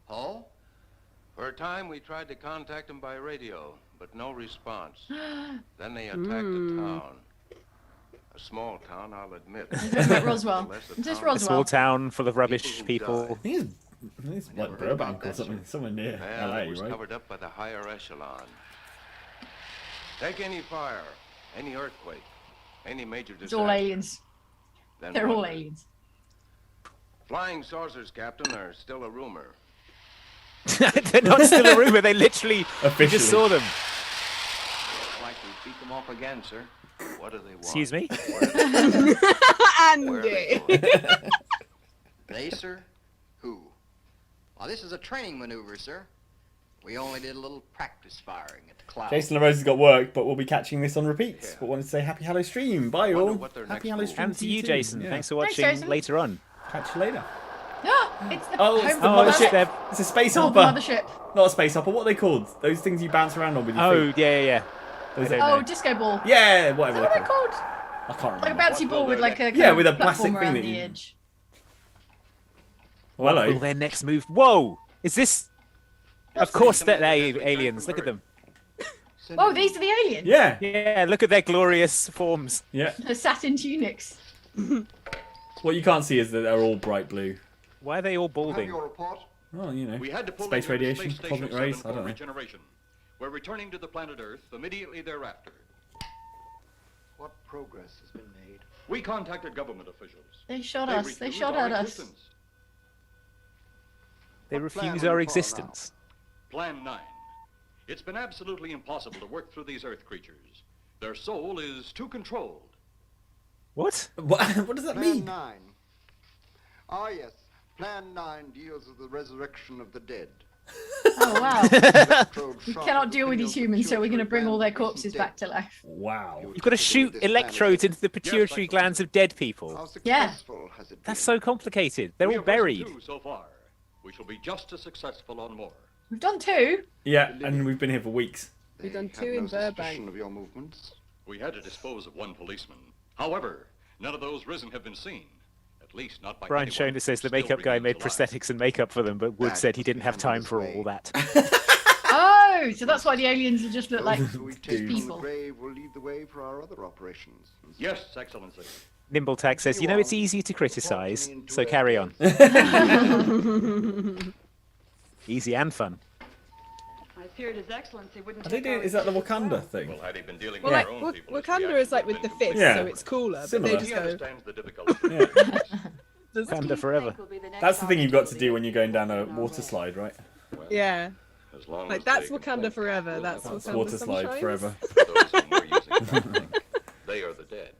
Oh? For a time, we tried to contact them by radio, but no response. Then they attacked the town. A small town, I'll admit. Is that Roswell? Unless the Is this town- A Roswell? small town full of rubbish People who people. I think it's never like heard about Burbank or that, something, somewhere near Well, LA, it was right? covered up by the higher echelon. Take any fire, any earthquake, any major disaster. It's all aliens. then They're all wonder. aliens. Flying saucers, Captain, are still a rumor. They're not still a rumor. They literally you Officially. just saw them. Looks like we beat them off again, sir. What do they want? Excuse me? Where are they Andy. going? They, sir? Who? Well, this is a training maneuver, sir. We only did a little practice firing at the cloud. Jason LaRose has got work, but we'll be catching this on repeat. But wanted to say happy Hallowstream. Bye, Wonder all. what their Happy next move Hallowstream And to you, too. Jason. Yeah. Thanks for Thanks, watching Jason. later on. Catch you later. It's the Oh, home it's of the Oh, the it's mothership. their- It's a space Home of the hopper. mothership. Not a space hopper. What are they called? Those things you bounce around on with your Oh, feet. yeah. Oh, disco ball. Yeah, Is whatever that what they're they're called. called? I can't Like a remember. bouncy ball with like a Yeah, with a platform plastic thing around that the you- edge. Well, What will hello. their next move? Whoa! Is this? Of course, they're aliens. Look at them. Oh, these are the aliens. Yeah. Yeah, look at their glorious forms. Yeah. The satin tunics. What you can't see is that they're all bright blue. Why are they all balding? report? Well, you know, We had to pull space into the radiation, space station cosmic 7 rays. I for don't know. regeneration. We're returning to the planet Earth immediately thereafter. What progress has been made? We contacted government officials. They shot us. They refuse shot our at us. existence. They What plan refuse will our you follow existence. Plan 9. It's been absolutely impossible to work through these Earth creatures. Their soul is too controlled. What? What does that Plan mean? 9. Ah, yes. Plan 9 deals with the resurrection of the dead. Oh wow. Electrode We shot cannot of deal with the these humans, so we're going to bring all their pituitary corpses glands back to life. Wow. You've got to shoot electrodes into the pituitary glands of dead people. How Yeah. successful has it been? That's so complicated. They're We all have risen buried. 2 so far. We shall be just as successful on more. We've done 2. Yeah, and we've been here for weeks. We've done They 2 have in no suspicion Burbank. of your movements. We had to dispose of 1 policeman. However, none of those risen have been seen. At least not by Brian anyone Shona says the who still makeup guy made remains alive. prosthetics and makeup for them, but Wood That said he must didn't be have handled time this for way. all that. Oh, so that's why the aliens just look like Those who we take from the people. grave will lead the way for our other operations. Yes, Excellency. Nimbletag says, you know, it's easy to criticise, so carry on. Easy and fun. I feared His Excellency wouldn't Are they take doing, our is that the existence Wakanda well. thing? Well, had he been dealing Well, with like our own people, his Wakanda reaction is like would with have the been fists, Yeah. so it's cooler. But Similar. they He just go. understands the difficulty. Wakanda forever. That's the thing you've got to do when you're going down a water slide, right? Yeah. As long Like as that's they can Wakanda think, forever. we'll That's have That's Wakanda water slide Sunshines. forever. For those whom we're using to think, they are the dead,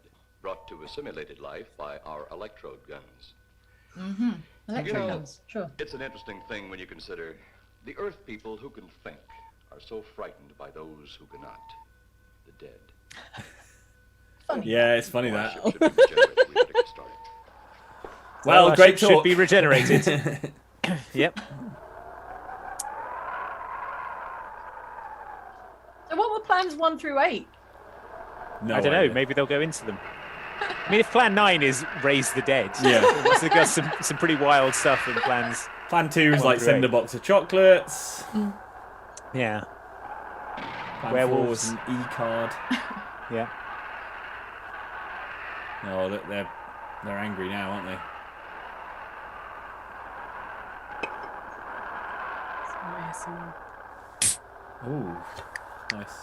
brought to a simulated life by our electrode guns. Electro guns. Sure. It's an interesting thing when you consider the Earth people who can think are so frightened by those who cannot. The dead. Yeah, it's funny that. Ship should be regenerated. We better get started. Well, our great ship talk. should be regenerated. Yep. So what were plans 1 through 8? No I don't know. idea. Maybe they'll go into them. I mean, if Plan 9 is raise the dead, Yeah. so they've got some pretty wild stuff in plans. Plan 2 is One like through send a 8. box of chocolates. Yeah. Plan Werewolves. 4 is an E-card. Yeah. Oh, look, they're angry now, aren't they? Ooh, nice.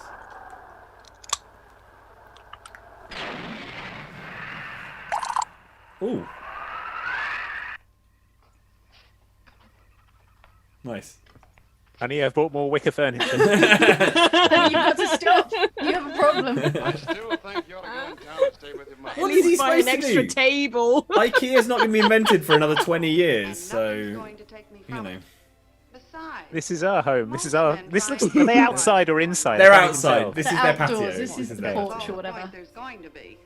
Ooh. Nice. Honey, I've bought more wicker furniture. You've got to stop. You have a problem. I still think you ought to go in town and stay with your mother. What is he Buy an supposed to extra do? table. IKEA's not going to be invented for another 20 years, And so nothing's going to take me you from know. it. Besides, This is our home. This is our. This looks. Are they outside or inside? They're I can't even outside. tell. This The is their outdoors. patio. This is the their porch. patio. or whatever. Point there's going to be.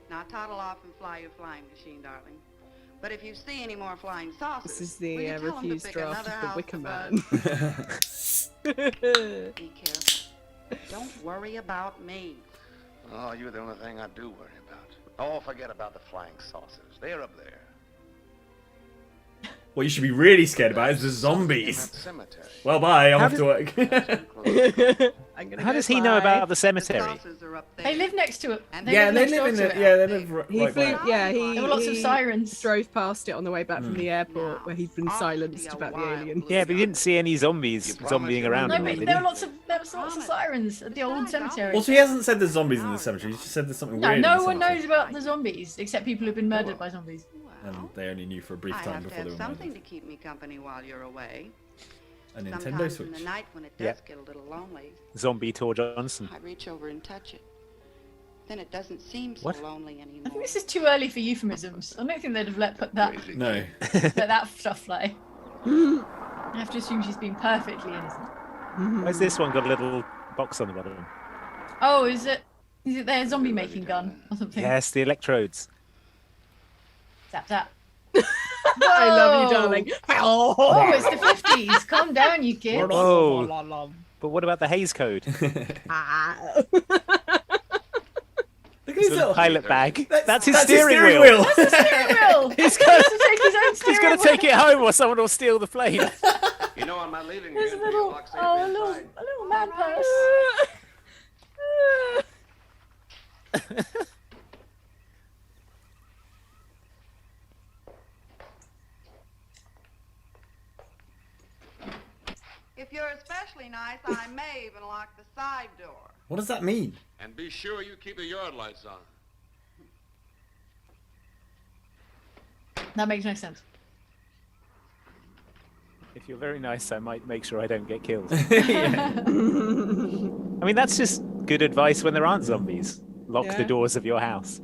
Now toddle off and fly your flying machine, darling. But if you see any more flying saucers, This is will the you tell 'em to refused pick draft another of the house Wicker of Man. Be careful. Don't worry about me. Oh, you're the only thing I do worry about. Oh, forget about the flying saucers. They're up there. What you should be really scared about is the In that zombies. cemetery. Well, bye. I'm How off to work. I'm gonna How go does he know fly. about the The cemetery? saucers are up there. They live next to it. And yeah, live they next live door in to the. it. Yeah, they live He right flew. by. Yeah, he. There were lots of he sirens. Drove past it on the way back from the airport, Now, where he'd been off to silenced the about the wild alien. blue Yeah, but he didn't sky. see any zombies You promise zombieing you around No, him, but did there he? were lots of sirens at the old cemetery. Also, he hasn't said there's zombies in the cemetery. He just said there's something No, weird in no the one cemetery. knows about the zombies except people who've been murdered by zombies. And Well, they only knew for a brief I time have to before they have were something murdered. to keep me company while you're away. A Nintendo Sometimes Switch. in the night when it does Yep. get a little lonely, Zombie Tor Johnson. I reach over and touch it. Then it doesn't seem so What? lonely I anymore. think this is too early for euphemisms. I don't think they'd have let that No. let that stuff fly. I have to assume she's been perfectly innocent. Where's this one got a little box on the bottom? Oh, is it their zombie making gun or something? Yes, the electrodes. Tap tap. I love you, Whoa. darling. Oh, it's the 50s. Calm down, you kid. Whoa. But what about the Hays Code? Ah. Look at His his little little pilot bag. That's his That's steering wheel. That's a steering wheel. He's got to take his own He's steering got to take it home or someone will steal the plane. You know, on my leaving, There's a you're gonna little, lock safe a inside. little man purse. If you're especially nice, I may even lock the side door. What does that mean? And be sure you keep the yard lights on. That makes no sense. If you're very nice, I might make sure I don't get killed. Yeah. I mean, that's just good advice when there aren't zombies. Lock the Yeah. doors of your house.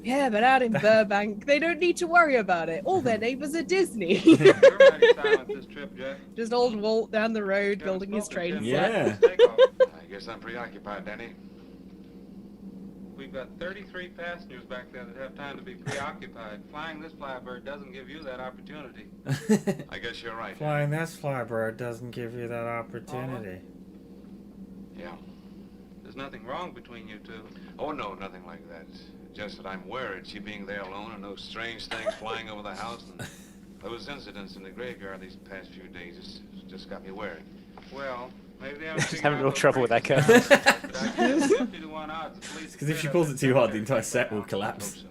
Yeah, but out in Burbank, they don't need to worry about it. All their neighbors are Disney. We're mighty silent this trip, Jeff. Just old Walt down the road building his train Yeah. set. I guess I'm preoccupied, Danny. We've got 33 passengers back there that have time to be preoccupied. Flying this flybird doesn't give you that opportunity. I guess you're right. Flying this flybird doesn't give you that opportunity. Yeah. There's nothing wrong between you two. Oh, no, nothing like that. Just that I'm worried, she being there alone and those strange things flying over the house and those incidents in the graveyard these past few days just got me worried. Well, maybe they haven't Just figured having out real those trouble with that crazy curse. stuff, but I guess 50 to 1 odds the police Because if she cleared pulls up it too hard, the that entire set will collapse.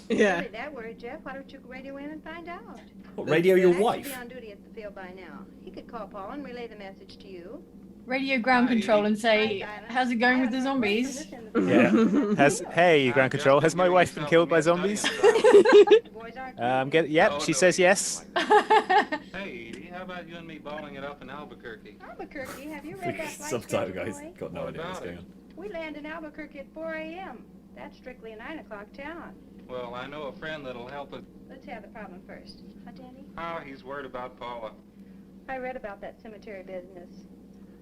Yeah. Really that worried, Jeff? Why don't you radio in and find out? What, radio your Max should wife? be on duty at the field by now. He could call Paul and relay the message to you. Radio ground control and say, how's it going with the zombies? Yeah. Hey, ground control. Has my wife been killed by zombies? Yep. She says yes. Hey, Edie, how about you and me balling it up in Albuquerque? Albuquerque, have you read that flight Subtitle schedule, guys. boy? Got no idea what's going on. We land in Albuquerque at 4 a.m. That's strictly a 9 o'clock town. Well, I know a friend that'll help us. Let's have the problem first. Huh, Danny? Oh, he's worried about Paula. I read about that cemetery business.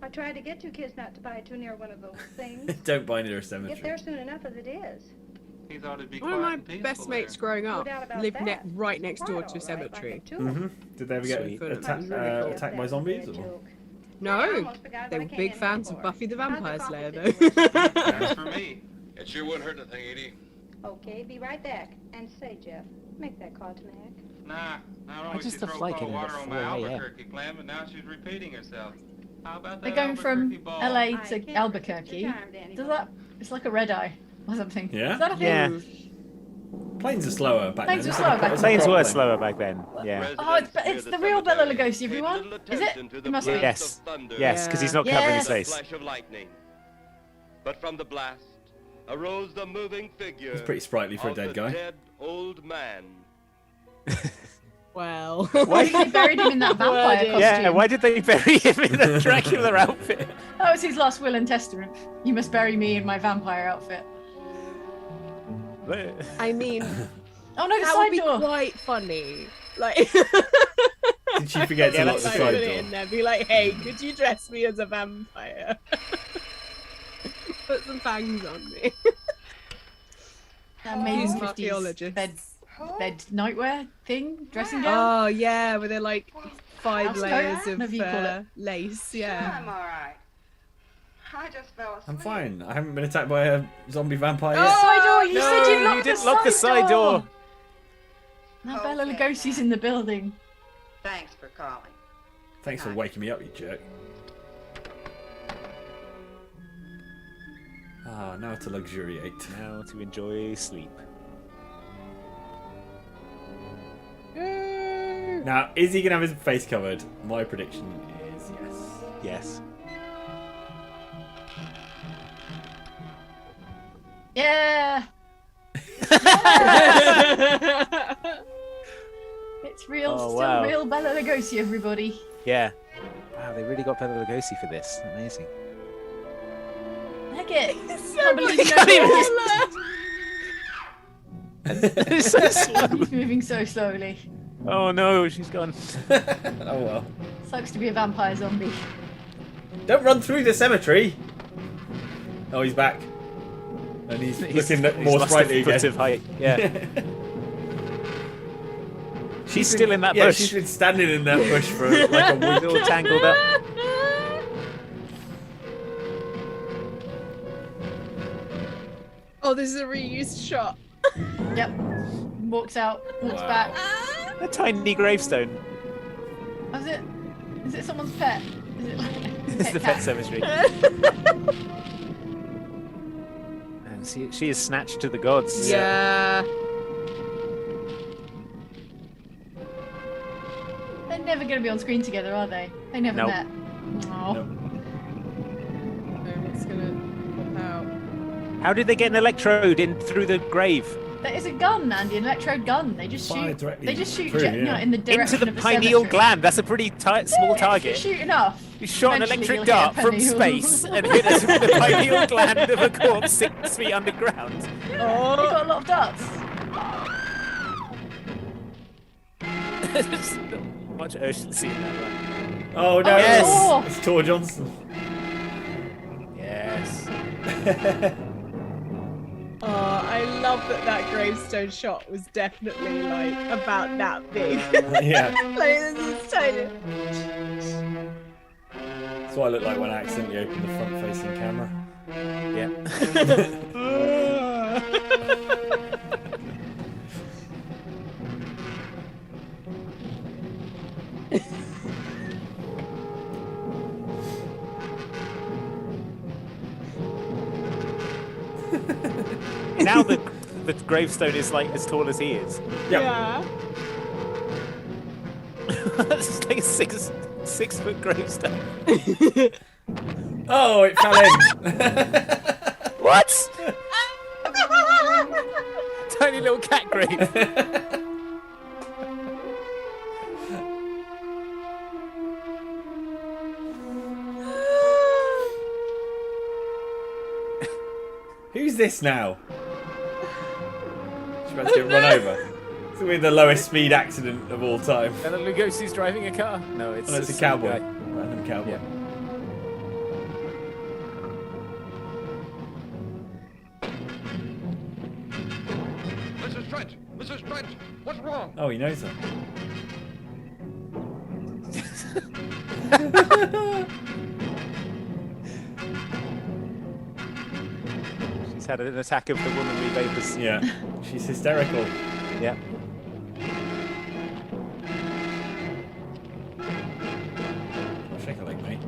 I tried to get you kids not to buy too near one of those things. Don't buy near a Get cemetery. there soon enough as it is. He thought it'd be One of quiet my and peaceful best mates there. growing No up doubt about lived that. right next door Quite to a all right, cemetery. like a Mm-hmm. Did they ever get Sweet. attacked by zombies? Or? No, they were big fans of Buffy the Vampire Slayer, though. That's for me. It sure wouldn't hurt anything, Edie. Okay, be right back. And say, Jeff, make that call to Mac. Nah, not only just she the throw flight cold getting water at on my 4 a.m.? Albuquerque plan, but now she's repeating herself. How about They're that going from Albuquerque ball? LA I to can't resist Albuquerque. your charm, Danny Does boy. that? It's like a red eye or something. Yeah? Is that a thing? Yeah. Planes are slower back Planes then. were slower back then. Planes were slower back then. Yeah. Oh, it's the real Bela Lugosi, everyone. Is it? It must be. Yes. Yes, because he's not covering his Yes. face. Flash of lightning. But from the blast arose the moving figure. It's pretty sprightly for a of dead the guy. Dead old man. Well, Why did they buried him in that vampire costume? Yeah, why did they bury him in the Dracula outfit? That was his last will and testament. You must bury me in my vampire outfit. I mean, Oh no, the that would side be door. quite funny. Like, Did she forget to Yeah, lock the like, side put it in door? there, be like, hey, could you dress me as a vampire? Put some fangs on me. Amazing Use 50s archaeologists. bed nightwear thing, dressing gown. Oh yeah, with their like 5 House coat, layers of whatever you call it. lace. I'm Yeah. all right. I just fell asleep. I'm fine. I haven't been attacked by a zombie vampire The yet. side door. You No, said you locked you didn't lock the side door. Now Bela Okay. Lugosi's in the building. Thanks for calling. Thanks for waking me up, you jerk. Ah, now to luxuriate. Now to enjoy sleep. Now, is he gonna have his face covered? My prediction is yes. Yes. Yeah. It's real, Oh, still wow. real Bela Lugosi, everybody. Yeah. Wow, they really got Bela Lugosi for this. Amazing. Heck it. So much Can't even colour. It's so slow. He's moving so slowly. Oh no, she's gone. Oh well. Sucks to be a vampire zombie. Don't run through the cemetery! Oh, he's back. And he's looking he's more lost sprightly a foot again. of height. Yeah. She's still in that yeah, bush. she's been standing in that bush for like a week. All tangled up. Oh, this is a reused shot. Yep. Walks out, walks Wow. back. A tiny gravestone. Oh, is it someone's pet? Is it like It's the cat? pet cemetery. And she is snatched to the gods. Yeah. They're never going to be on screen together, are they? They never Nope. met. Oh. Nope. What's gonna pop out? How did they get an electrode in through the grave? There is a gun, Andy, an electrode gun. They just Fire shoot. directly They just shoot through, you know, yeah. in the direction Into the of the pineal cemetery. gland. That's a pretty small If target. you shoot enough. You shot an eventually electric you'll hit a dart from pineal. space and hit us with the pineal gland of a corpse 6 feet underground. Oh, they got a lot of darts. There's not much urgency in that one. Oh no! yes! It's Tor Johnson. Yes. Oh, I love that gravestone shot was definitely like about that big. Yeah. Like this is tiny. That's what I look like when I accidentally open the front-facing camera. Yeah. Now the gravestone is like as tall as he is. Yeah. It's like a six foot gravestone. Oh, it fell in. What? Tiny little cat grave. Who's this now? She's about to get run over. It's gonna be the lowest speed accident of all time. Bela Lugosi's driving a car. No, it's, Oh, no, it's a some cowboy. guy. Random cowboy. Yeah. Mrs. Trent! Mrs. Trent! What's wrong? Oh, he knows that. She's had an attack of the womanly vapors. Yeah. She's hysterical. Yeah. Shake a leg, mate.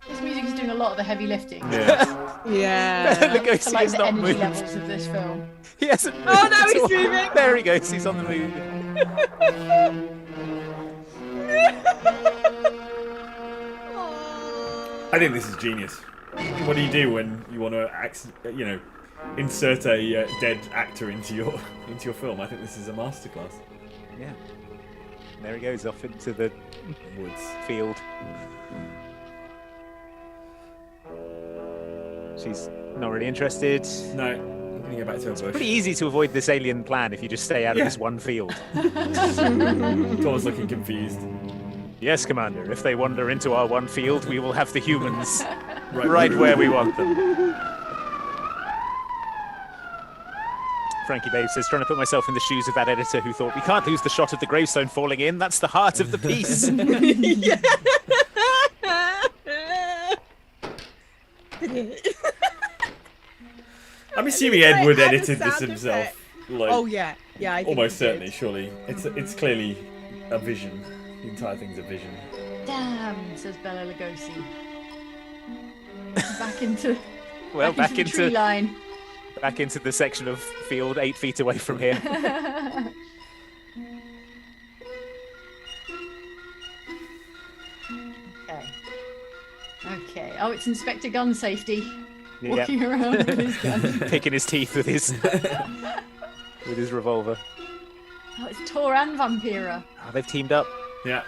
This music is doing a lot of the heavy lifting. Yeah. Yeah. Bela To Lugosi like has the not energy moved. levels of this film. He hasn't moved. Oh, no, at he's all. moving. There he goes. He's on the move. I think this is genius. What do you do when you want to, insert a dead actor into your film? I think this is a masterclass. Yeah. There he goes off into the Woods. field. She's not really interested. No, I'm gonna go back to her bush. Pretty easy to avoid this alien plan if you just stay out of this one field. Tor's looking confused. Yes, Commander. If they wander into our one field, we will have the humans Right. right where we want them. Frankie Babe says, trying to put myself in the shoes of that editor who thought, we can't lose the shot of the gravestone falling in. That's the heart of the piece. I'm assuming Ed Wood Add a edited this sound himself. effect. Like, Oh yeah, yeah. I think almost he did. certainly, surely. It's clearly a vision. The entire thing's a vision. Damn, says Bela Lugosi. Back into Well, back the tree into line. back into the section of field 8 feet away from here. Okay. Okay. Oh, it's Inspector Gun Safety. Yeah. Walking around with his gun. Picking his teeth with his revolver. Oh, it's Tor and Vampira. Oh, they've teamed up. Yeah.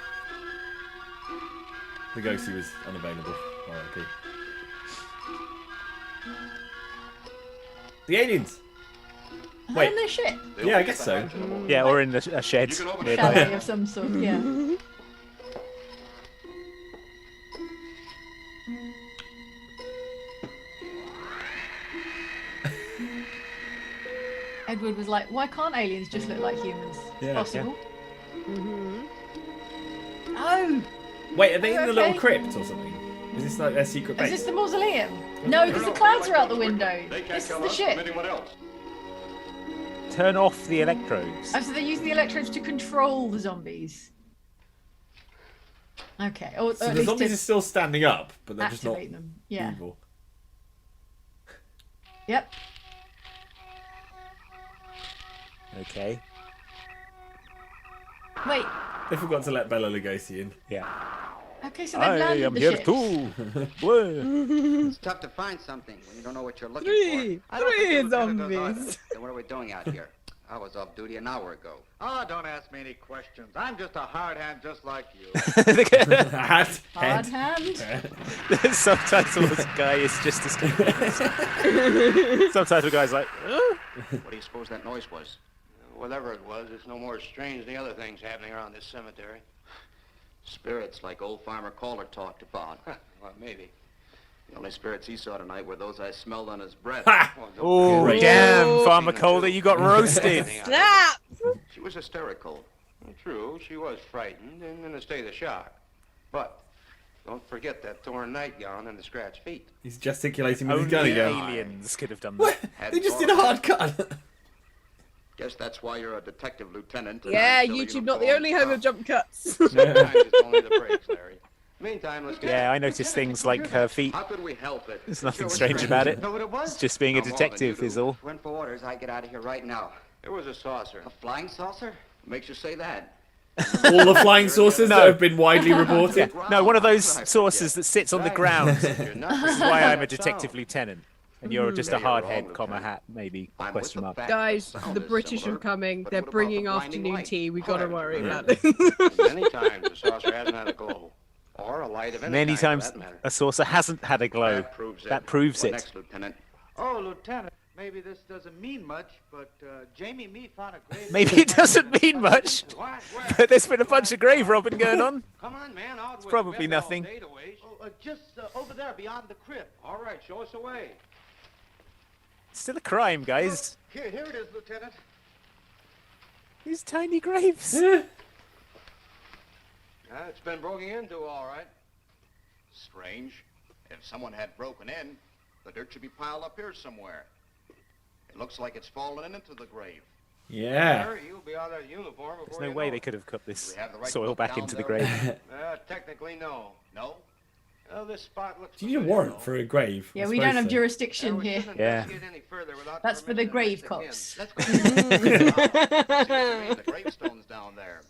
The ghosty was unavailable. R.I.P. The aliens! Are Wait. they on their ship? Yeah, I guess so. Yeah, or in a shed nearby. Chalet of some sort, yeah. Edward was like, why can't aliens just look like humans? Yeah. It's possible. Mm-hmm. Oh! Wait, are they in the little Okay. crypt or something? Is this like their secret Is base? this the mausoleum? No, because the clouds are out the window. They can't This is kill the us from ship. anyone else. Turn off the electrodes. Oh, so they're using the electrodes to control the zombies. Okay. Or So at the least zombies to are still standing up, but they're just not activate them. Yeah. evil. Yep. Okay. Wait. They forgot to let Bela Lugosi in. Yeah. Okay, so they've landed the ships. It's tough to find something when you don't know what you're looking Three for. I don't think three the lieutenant does either. zombies. Then what are we doing out here? I was off duty an hour ago. Oh, don't ask me any questions. I'm just a hard hand just like you. Hard hand. The subtitles guy is just as confused. Subtitle guy's like, What do you suppose that noise was? Whatever it was, it's no more strange than the other things happening around this cemetery. Spirits like old Farmer Calder talked about. Well, maybe. The only spirits he saw tonight were those I smelled on his breath. oh, Great. damn, Farmer Calder, you got roasted. Snap! She was hysterical. Well, true, she was frightened and in a state of shock. But don't forget that torn nightgown and the scratched feet. He's gesticulating with his gun Only again. aliens could have done What? that. They just did a hard cut. Guess that's why you're a detective lieutenant. and Yeah, I'm still a YouTube not the uniformed only home cop. of jump cuts. Sometimes it's only the breaks, Larry. Meantime, let's get Yeah, I noticed things like her feet. How could we help it? There's nothing Sure was strange about it. Know what it was? It's just being a No more than detective you do. is all. Went for orders. I get out of here right now. It was a saucer. A flying saucer? Makes you say that. All the flying saucers that have been widely reported. No, one of those saucers that sits on the ground. You're not This is why I'm a detective lieutenant. And you're just a Yeah, you're hard wrong, head, comma Lieutenant. hat, maybe, I'm question with the mark. fact Guys, the sound the is British similar, are coming. but They're what about bringing the blinding afternoon light? tea. We gotta worry Yeah. about it. Many times the saucer hasn't had a glow. Or a light of any Many kind, times for that matter. a saucer hasn't had a glow. That proves it. That proves What it. next, Lieutenant? Oh, Lieutenant, maybe this doesn't mean much, but Jamie Mee found a grave. Maybe it doesn't mean much, What? Where? but there's been a bunch of grave robbing going on. Come on, man. Out with it. probably We've been all nothing. day to waste. Oh, just over there beyond the crypt. All right, show us the way. It's still a crime, guys. Here it is, Lieutenant. These tiny graves. It's been broken into, all right. Strange. If someone had broken in, the dirt should be piled up here somewhere. It looks like it's fallen into the grave. Yeah. Larry, you'll be out of uniform before There's no you way know they it. could have cut this Do we have the right to soil look back down into the there? grave. Technically, no. No? Well, this spot looks. Do you need a familiar, warrant though. for a grave? Yeah, I we don't suppose have so. jurisdiction We here. shouldn't Yeah. investigate any further without That's for the permission grave unless it cops. Let's go. The gravestone's down there.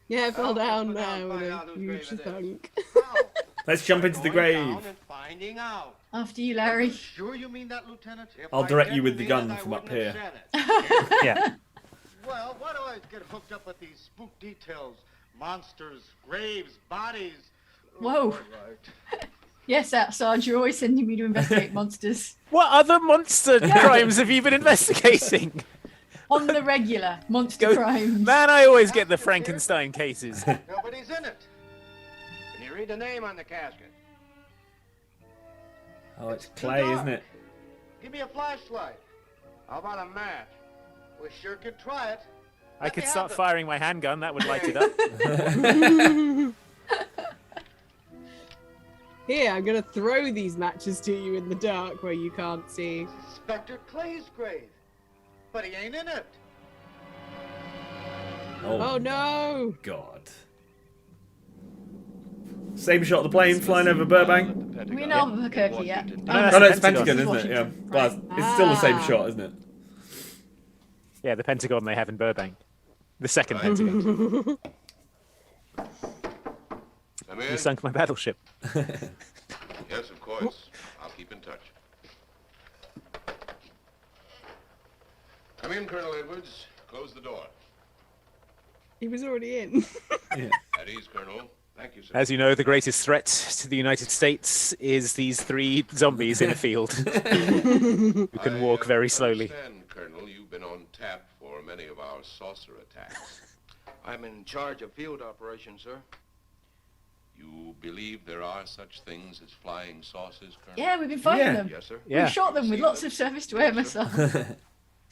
Yeah, fell Oh, down let's go there down, with find a out whose huge grave it is. thunk. How? Let's jump into the grave. Going down and finding out. After you, Larry. Sure you mean that, Lieutenant? If I'll I direct you didn't with the mean gun it, I from up wouldn't have here. said it. Yeah. Well, why do I get hooked up with these spook details? Monsters, graves, bodies. Whoa. All right. Yes, Sarge, you're always sending me to investigate monsters. What other monster crimes have you been investigating? On the regular, monster crimes. Man, I always get the Frankenstein cases. Nobody's in it. Can you read the name on the casket? Oh, it's clay, isn't it? Give me a flashlight. How about a match? We sure could try it. I could start firing my handgun, that would light it up. Here, I'm gonna throw these matches to you in the dark where you can't see. Inspector Clay's grave. But he ain't in it. Oh no! God. Same shot of the plane flying over Burbank. We're in Albuquerque yet. Oh no, it's Pentagon, Pentagon. isn't it? Yeah. Well, it's still the same shot, isn't it? Yeah, the Pentagon they have in Burbank. The second Pentagon. Come in. You sunk my battleship. Yes, of course. I'll keep in touch. Come in, Colonel Edwards. Close the door. He was already in. At ease, Colonel. Thank you, sir. As you know, the greatest threat to the United States is these 3 zombies in a field who can walk very slowly. I understand, Colonel, you've been on tap for many of our saucer attacks. I'm in charge of field operations, sir. You believe there are such things as flying saucers, Colonel? Yeah, we've been fighting them. Yes, sir. Yeah. We shot them with lots of surface to air missiles.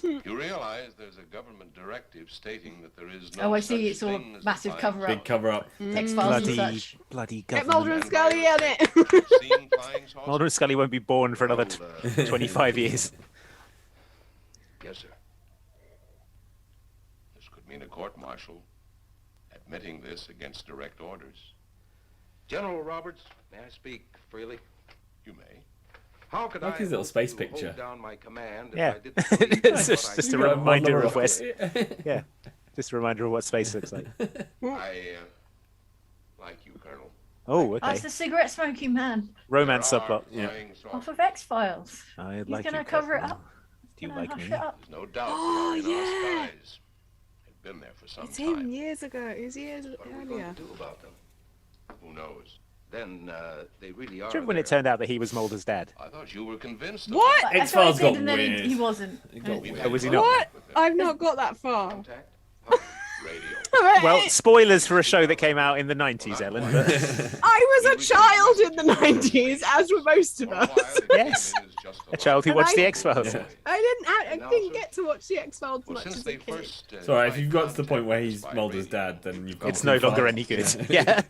You realize there's a government directive stating that there is no Oh, I such see. It's all a thing as massive flying cover-up. Big cover up. X-Files and such. Bloody Get Mulder and government. Scully on it. Seen flying saucers? Mulder and Scully won't be born for another 25 years. Yes, sir. This could mean a court-martial admitting this against direct orders. General Roberts, may I speak freely? You may. How could I like I his little hope space to picture. hold down my command if Yeah. I didn't believe It's what just I a do? reminder of Mulder. yeah, just a reminder of what space looks like. I like you, Colonel. Oh, That's okay. the cigarette smoking man Romance There are subplot. Yeah. flying saucers. off of X-Files. I He's like gonna you, cover it Colonel. up. Do you Gonna like hush me? it up. There's no doubt Oh, they are in yeah. our skies. They've been there for some It's time. him years ago. It was years What are we earlier. going to do about them? Who knows? Then they really are. Do you remember when it there. turned out that he was Mulder's dad? I thought you were convinced. of What? that. I thought X-Files he did, got and then weird. he wasn't. It got We've weird. had was he not? What? contact with them. I've not got that far. Contact? Public radio. Well, spoilers for a show that came out in the 90s, Ellen. But I was a child in the 90s, as were most of For a while, us. it Yes. came in as just a child who And watched I- The X-Files. Yeah. I didn't get to watch the X-Files Well, much since as a they kid. first. Sorry, if you've got to the point where he's by Mulder's radio, dad, then you've got. It's no longer any good. Yeah.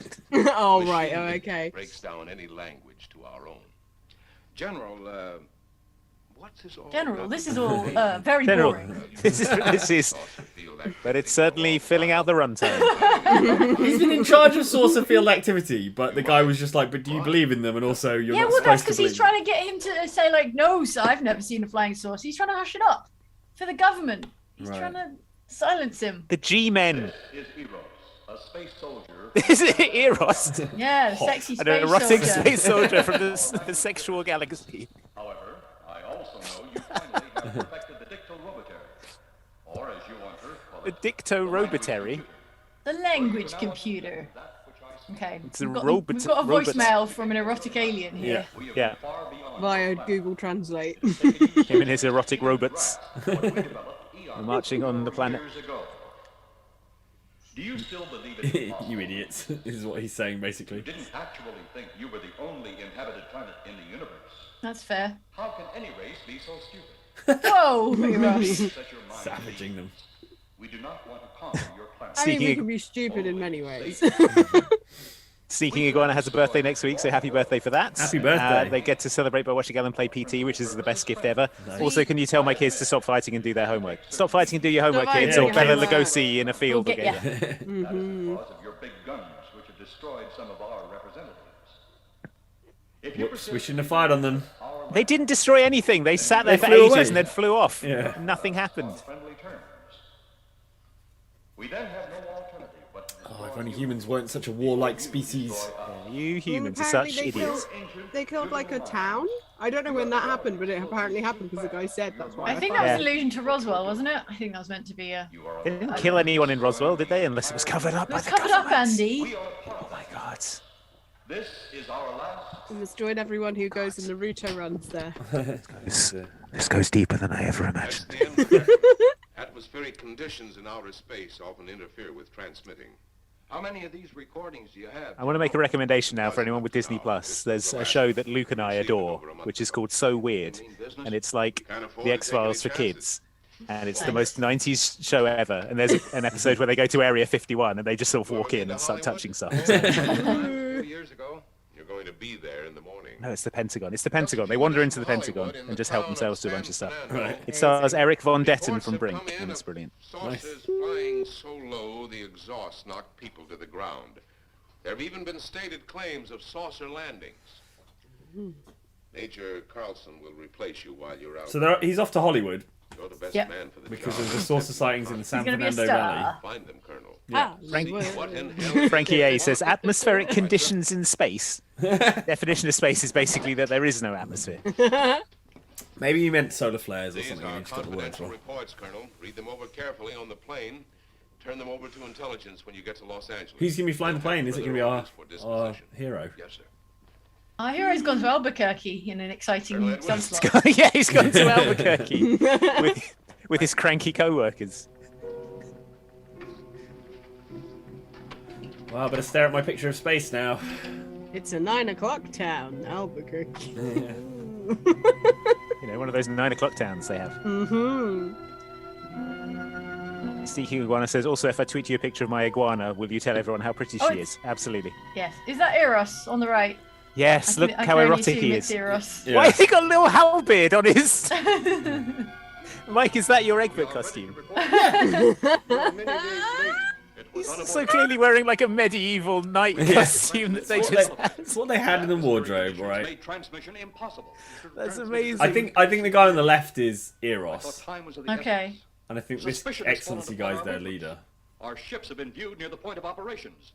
Oh, right. Oh, okay. Breaks down any language to our own. General, what's this all? General, about? this is all very General, boring. this is, but it's certainly filling out the runtime. He's been in charge of saucer field activity, but the guy was just like, "But do you believe in them?" And also, you're Yeah, not well, that's supposed to because believe. he's trying to get him to say, like, no, sir, I've never seen a flying saucer. He's trying to hush it up for the government. He's Right. trying to silence him. The G-men. Is Eros, a space soldier. Is it Eros? Yeah, the sexy An space erotic soldier. space soldier from the sexual galaxy. However, I also know you finally have perfected the dictorobatary, or as you on Earth call The it, dictorobotary. The language computer. Okay, It's a we've got, robot- we've got a robot. voicemail from an erotic alien here. Yeah, far beyond Via Google Translate. him and his erotic robots what we developed are eons marching on the planet. years ago. Do you still believe it is possible? You idiots, is what he's saying You basically. didn't actually think you were the only inhabited planet in the universe. That's fair. How can any race be so stupid? Whoa, Eros. Set your mind at Savaging ease. them. We do not want to conquer your planet. I mean, we Sneaking- can be stupid in many ways. Sneaking Iguana has a birthday next week, so happy birthday for that. Happy birthday. They get to celebrate by watching Ellen play PT, which is the best gift ever. Also, can you tell my kids to stop fighting and do their homework? Stop fighting and do your homework, fighting kids, and or do Bella your homework. Lugosi in a field We'll will get get you. That is because of your big guns, which have destroyed some of our representatives. If you Whoops, we shouldn't have fired on them. They didn't destroy anything. They sat there They for flew ages away. and then flew off. Yeah. Nothing happened. friendly terms. We then have no alternative but to Oh, if only humans weren't such a warlike species. You humans are Apparently such they idiots. They killed like a town. I don't know when that happened, but it apparently happened because the guy said that's why. I think that was Yeah. an allusion to Roswell, wasn't it? I think that was meant to be a... They didn't kill anyone in Roswell, did they? Unless it was covered up It by was the covered up, government. Andy. Oh my god. This is our last. And destroyed everyone who goes in Naruto runs there. This goes deeper than I ever imagined. That's the end of it. Atmospheric conditions in outer space often interfere with transmitting. How many of these recordings do you have? I want to make a recommendation now for anyone with Disney Plus. There's a show that Luke and I adore, which is called So Weird, and it's like the X-Files for kids. And it's the most 90s show ever. And there's an episode where they go to Area 51 and they just sort of walk in and start touching stuff. 2 years ago, you're going to be there in the morning. No, it's the Pentagon. It's the Pentagon. They wander into the Pentagon and just help themselves to a bunch of stuff. Right. It stars Eric Von Detten from Brink, and it's brilliant. Saucers flying so low the exhaust knocked people to the ground. There have even been stated claims of saucer landings. Major Carlson will replace you while you're out. So he's off to Hollywood You're the best Yep. man for the because job. of the saucer sightings in the San gonna be a Fernando star. Valley. Find them, Colonel. Ah, Frank- What in hell? Frankie A says atmospheric conditions in space. Definition of space is basically that there is no atmosphere. Maybe he meant solar flares or These something. are He just got the words confidential wrong. reports, Colonel. Read them over carefully on the plane. Turn them over to intelligence when you get to Los Angeles. Who's going to be flying the plane? Is it going to be our For disposition. hero? Yes, sir. Our hero's gone to Albuquerque in an exciting Colonel Edwards. subplot. Yeah, he's gone to Albuquerque with his cranky co-workers. Well, I better stare at my picture of space now. It's a 9 o'clock town, Albuquerque. You know, one of those 9 o'clock towns they have. Mm-hmm. Sneaking Iguana says, also, if I tweet you a picture of my iguana, will you tell everyone how pretty Oh, she is? Absolutely. Yes. Is that Eros on the right? Yes, look I how can only erotic assume he it's is. Eros. Why has he got a little howl beard on his... Mike, is that your Egbert costume? He's so clearly wearing like a medieval knight costume that they just... It's what they had in the wardrobe, right? Transmission impossible. That's amazing. I think the guy on the left is Eros, Okay. and I think this Excellency guy's their leader. Our ships have been viewed near the point of operations.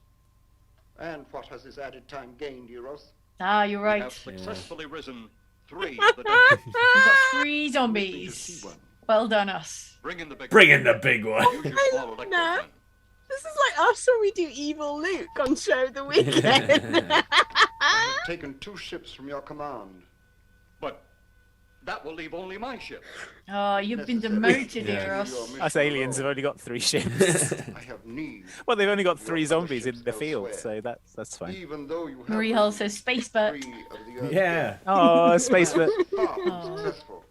And what has this added time gained, Euros? Ah, you're We right. have successfully risen 3 of the dead. We've got 3 zombies. Well done, us. Bring in the big Bring in the big one. Use your small electro No. gun. This is like us when we do Evil Luke on Show of the Weekend. I've taken 2 ships from your command. But that will leave only my ship. Oh, you've been demoted, Eros. Us aliens have only got 3 ships. I have need. Well, they've only got 3 zombies in the field, so that's fine. Even though you have Marie Hull says Space Bert. 3 of the Earth's Yeah. Oh, Space Bert. far from successful.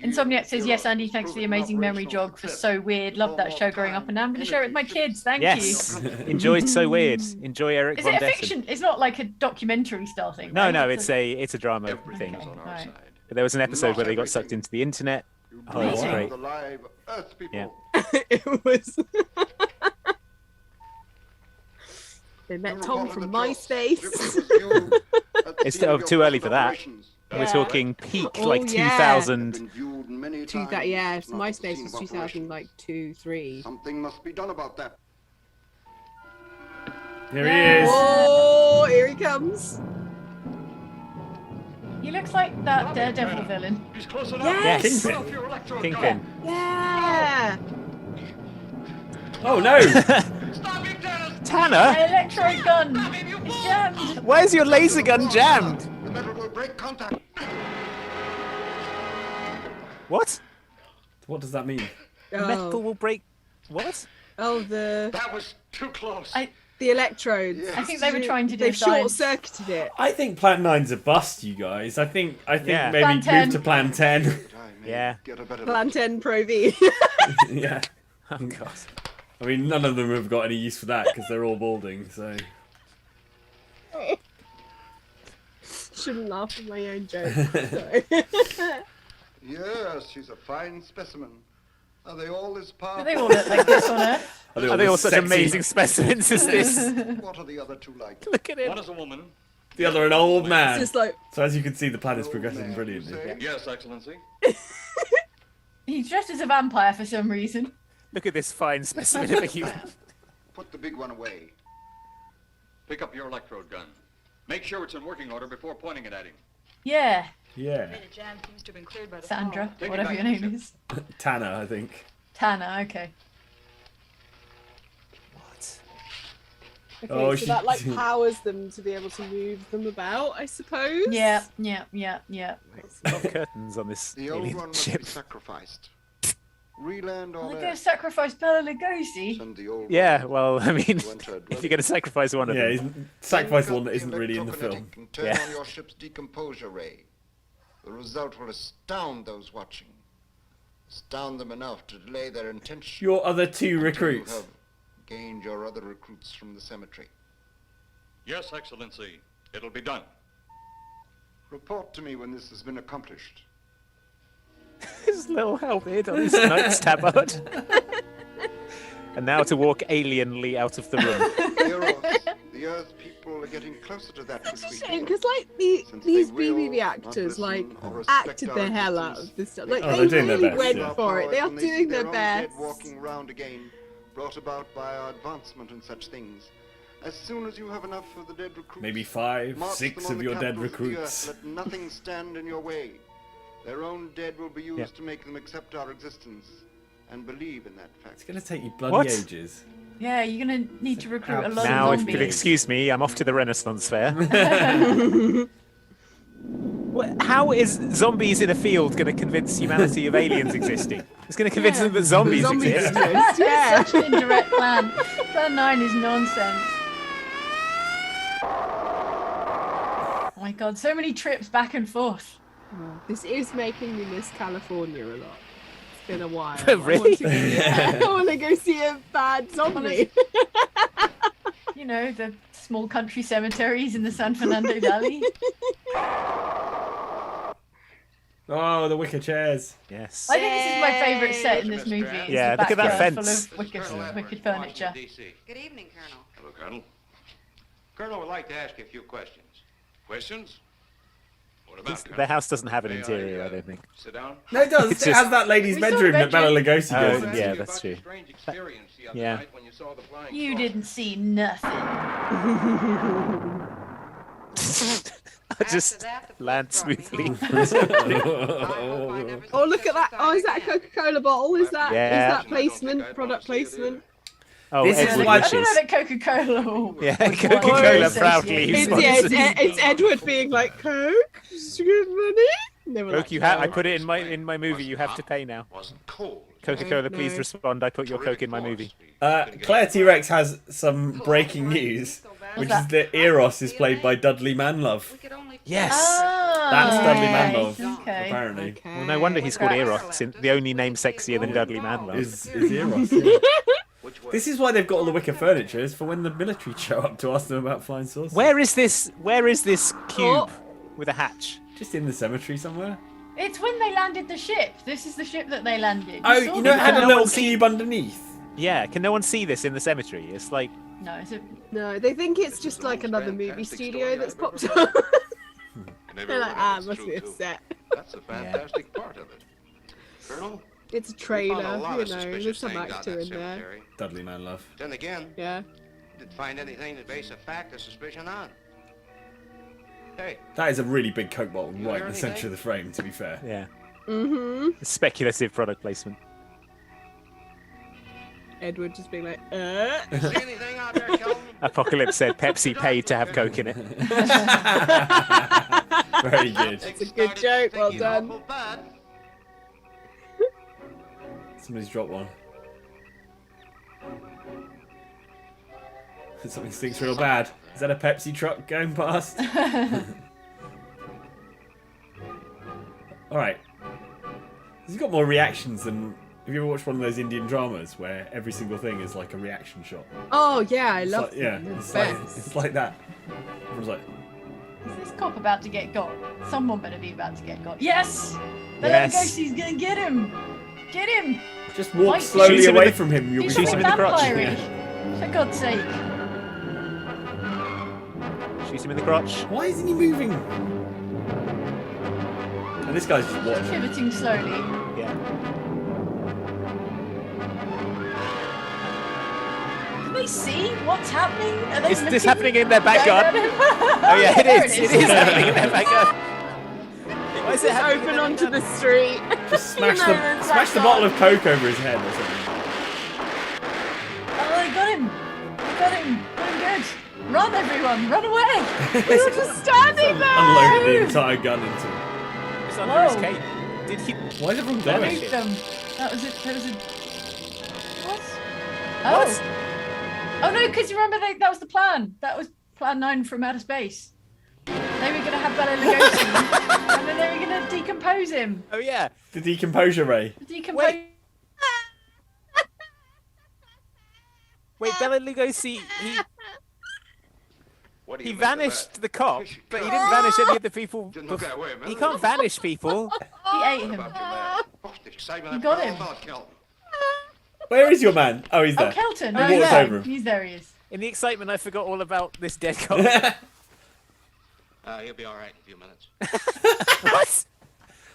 And you, Insomniac says, yes, Euros, Andy, thanks for the proved amazing memory operational jog for success. So Weird. Loved that show growing up, and now I'm going to share it with my kids. Thank Yes. you. Enjoyed So Weird. Enjoy Eric Is Von it a Dessen. fiction? It's not like a documentary style thing. No, right? no, it's a drama Everything thing. is on our Right. side. But there was an episode Not where they got sucked everything. into the internet. You Oh, it's brought great. the live Earth people. Yeah. It was. They met You Tom reported from the jobs. MySpace. Ships was viewed at the It's scene of too your early for that. operations. We're Yeah. talking peak, Oh, like yeah. 2000. Been viewed many Two, times, that, yeah, not at the MySpace scene was of 2000, operations. like 2, 3. Something must be done about that. Here he is. Oh, here he comes. He looks like that Daredevil villain. He's close enough. Yes. Yes. Put off your electro Kingpin. gun. Yeah. Oh no! Stop it, Dennis! Tanner, My electro gun is jammed. why is your laser gun jammed? The metal will break contact. What? What does that mean? Metal Oh, will break. What? oh the That was too close. the electrodes. I think they were trying to do They've science. short-circuited it. I think Plan 9's a bust, you guys. I think Yeah. maybe Plan 10. move to Plan 10. I may Yeah. Get a better Plan 10 Pro V. Yeah. Oh god. I mean, none of them have got any use for that because they're all balding. So Shouldn't laugh at my own joke. Sorry. Yes, she's a fine specimen. Are they all as Do powerful? they all look like this on Earth? Are they all such sexy? amazing specimens as this? What are the other 2 like? Look at One him. is a woman. The other an old It's man. just like, So as you can see, the plan is Old progressing man, brilliantly. you say? Yes, Excellency. He's dressed as a vampire for some reason. Look at this fine specimen of a human. Put the big one away. Pick up your electrode gun. Make sure it's in working order before pointing it at him. Yeah, Yeah. Sandra, Take it whatever back your to name the is. Tanner, I think. Tanner, okay. What? okay, Oh, so she- that like powers them to be able to move them about, I suppose. Yeah. Got curtains on this The old one alien must ship. be sacrificed. Reland Well, on they're going to Earth. sacrifice Bela Lugosi. Send the old Yeah, one well, I mean, to enter a if you're going to sacrifice one of Yeah, them. he's sacrificed Pick one up that isn't really in the film. electrokinetic and turn Yeah. on your ship's decomposure ray. The result will astound those watching. Astound them enough to delay their intention. Your other 2 You recruits. have gained your other recruits from the cemetery. Yes, Excellency. It'll be done. Report to me when this has been accomplished. His little helmet on his knight's tabard. And now to walk alienly out of the room. Eros, the Earth people are getting closer to that which we fear. Because like Since these they will BBB not actors listen like or respect acted our the hell out existence. of this stuff. Like Oh, they they're doing their really best, went yeah. for it. They are When see doing their their own dead best. walking round again, brought about by our advancement and such things. As soon as you have enough of the dead recruits, Maybe 5, march 6 them on of the your dead capitals of the recruits. earth. Let nothing stand in your way. Their own dead will be used Yeah. to make them accept our existence and believe in that fact. It's going to take you bloody What? ages. Yeah, you're going to need to recruit a lot Now, of if zombies. you'll excuse me, I'm off to the Renaissance Fair. How is zombies in a field going to convince humanity of aliens existing? It's going to convince them that zombies exist. exist, yeah. Such an indirect plan. Plan 9 is nonsense. Oh my god, so many trips back and forth. This is making me miss California a lot. in a while. Really? I want to go see a bad zombie. You know, the small country cemeteries in the San Fernando Valley. Oh, the wicker chairs. Yes. I think this is my favourite set in this movie. It's Yeah, the look at that backyard fence. full of wicked furniture. Good evening, Colonel. Hello, Colonel. Colonel would like to ask you a few questions. Questions? What about, Colonel? Their house doesn't have an May interior, I I don't think. Sit down. No, it does. It's It just- has that lady's We saw bedroom that Bela bedroom. Lugosi goes into. Yeah, that's true. Strange experience the other Yeah. night when you saw the flying You saucer. didn't see nothing. I just land smoothly. Oh, look at that. Oh, is that a Coca-Cola bottle? Is that Yeah. placement? Product placement? Oh, This is Edward why- I don't know wishes. that Coca-Cola. Yeah, would want Coca-Cola to proudly associate. It's Edward being like, Coke? Good money? They were Coke, like, you have. I no. put it in my movie. You have to pay now. Wasn't cold. Coca-Cola, please No. respond. I put your Coke in my movie. Claire T-Rex has some breaking news, which is that Eros is played by Dudley Manlove. Yes. Ah, That's Dudley okay, Manlove, okay. apparently. Well, no wonder he's called Eros. The only name sexier than Dudley Manlove. Is Eros. Yeah. This is why they've got all the wicker furniture, is for when the military show up to ask them about flying saucers. Where is this cube with a hatch? Just in the cemetery somewhere. It's when they landed the ship. This is the ship that they landed. Oh, saw you know it that? had a no little one see- cube underneath. Yeah, can no one see this in the cemetery? It's like No, it's a... No, they think it's just like another movie studio that's popped up. They're like, must be a set. That's the fantastic part of it. Colonel, It's a we found trailer, a lot you of know, suspicious there's some things out actor that in there. cemetery. Dudley Manlove. Then again, Yeah. didn't find anything to base a fact or suspicion on. Hey, That is a really big Coke bottle You right hear in the anything? centre of the frame, to be fair. yeah, Mm-hmm. speculative product placement. Edward just being like, see anything out there, Kelvin? Apocalypse said Pepsi paid to have Coke in it. Very good. It's a good joke, well done. Somebody's dropped one. Something stinks real bad. Is that a Pepsi truck going past? Alright. He's got more reactions than... Have you ever watched one of those Indian dramas where every single thing is like a reaction shot? oh yeah, I It's love like, yeah, them. it's They're like, best. it's like that. Everyone's like, Is this cop about to get got? Someone better be about to get got. Yes! Bela Yes. Lugosi's gonna get him! Get him! just walk Mike, slowly shoots him in away the- from him, you'll be He's Shoots like him a in the crotch. vampire-y. For God's sake. Shoot him in the crotch. Why isn't he moving? And this guy's just watching. Pivoting slowly. Yeah. Can they see what's happening? Are they Is this looking happening in their backyard? down at him? Oh yeah, it There is. It is happening in their backyard. Why is it happening? Open onto the street. Just smash, You know, the, it's smash like the bottle of Coke over his head or something. Oh, they got him! They got him! Got him good! Run, everyone! Run away! We were just standing there. Unloaded the entire gun into him. It's under his Whoa. cape. Did he? Why is everyone Damn going? it. Moved them. That was it. That was it. What? What? Oh no, because remember that was the plan. That was Plan 9 from outer space. They were going to have Bela Lugosi, and then they were going to decompose him. Oh yeah. The decomposure ray. Decompose. Wait, Bela Lugosi. What do He you make of vanished the cop, but he didn't vanish any of the people. Didn't look that way, man. He can't vanish people. He ate him. About your man. Oh, the excitement You I've got all him. about Kelvin. Where is your man? Oh, he's there. Oh, Kelton. He Oh, walks yeah. over him. He's there. He is. In the excitement, I forgot all about this dead cop. He'll be all right in a few minutes. What?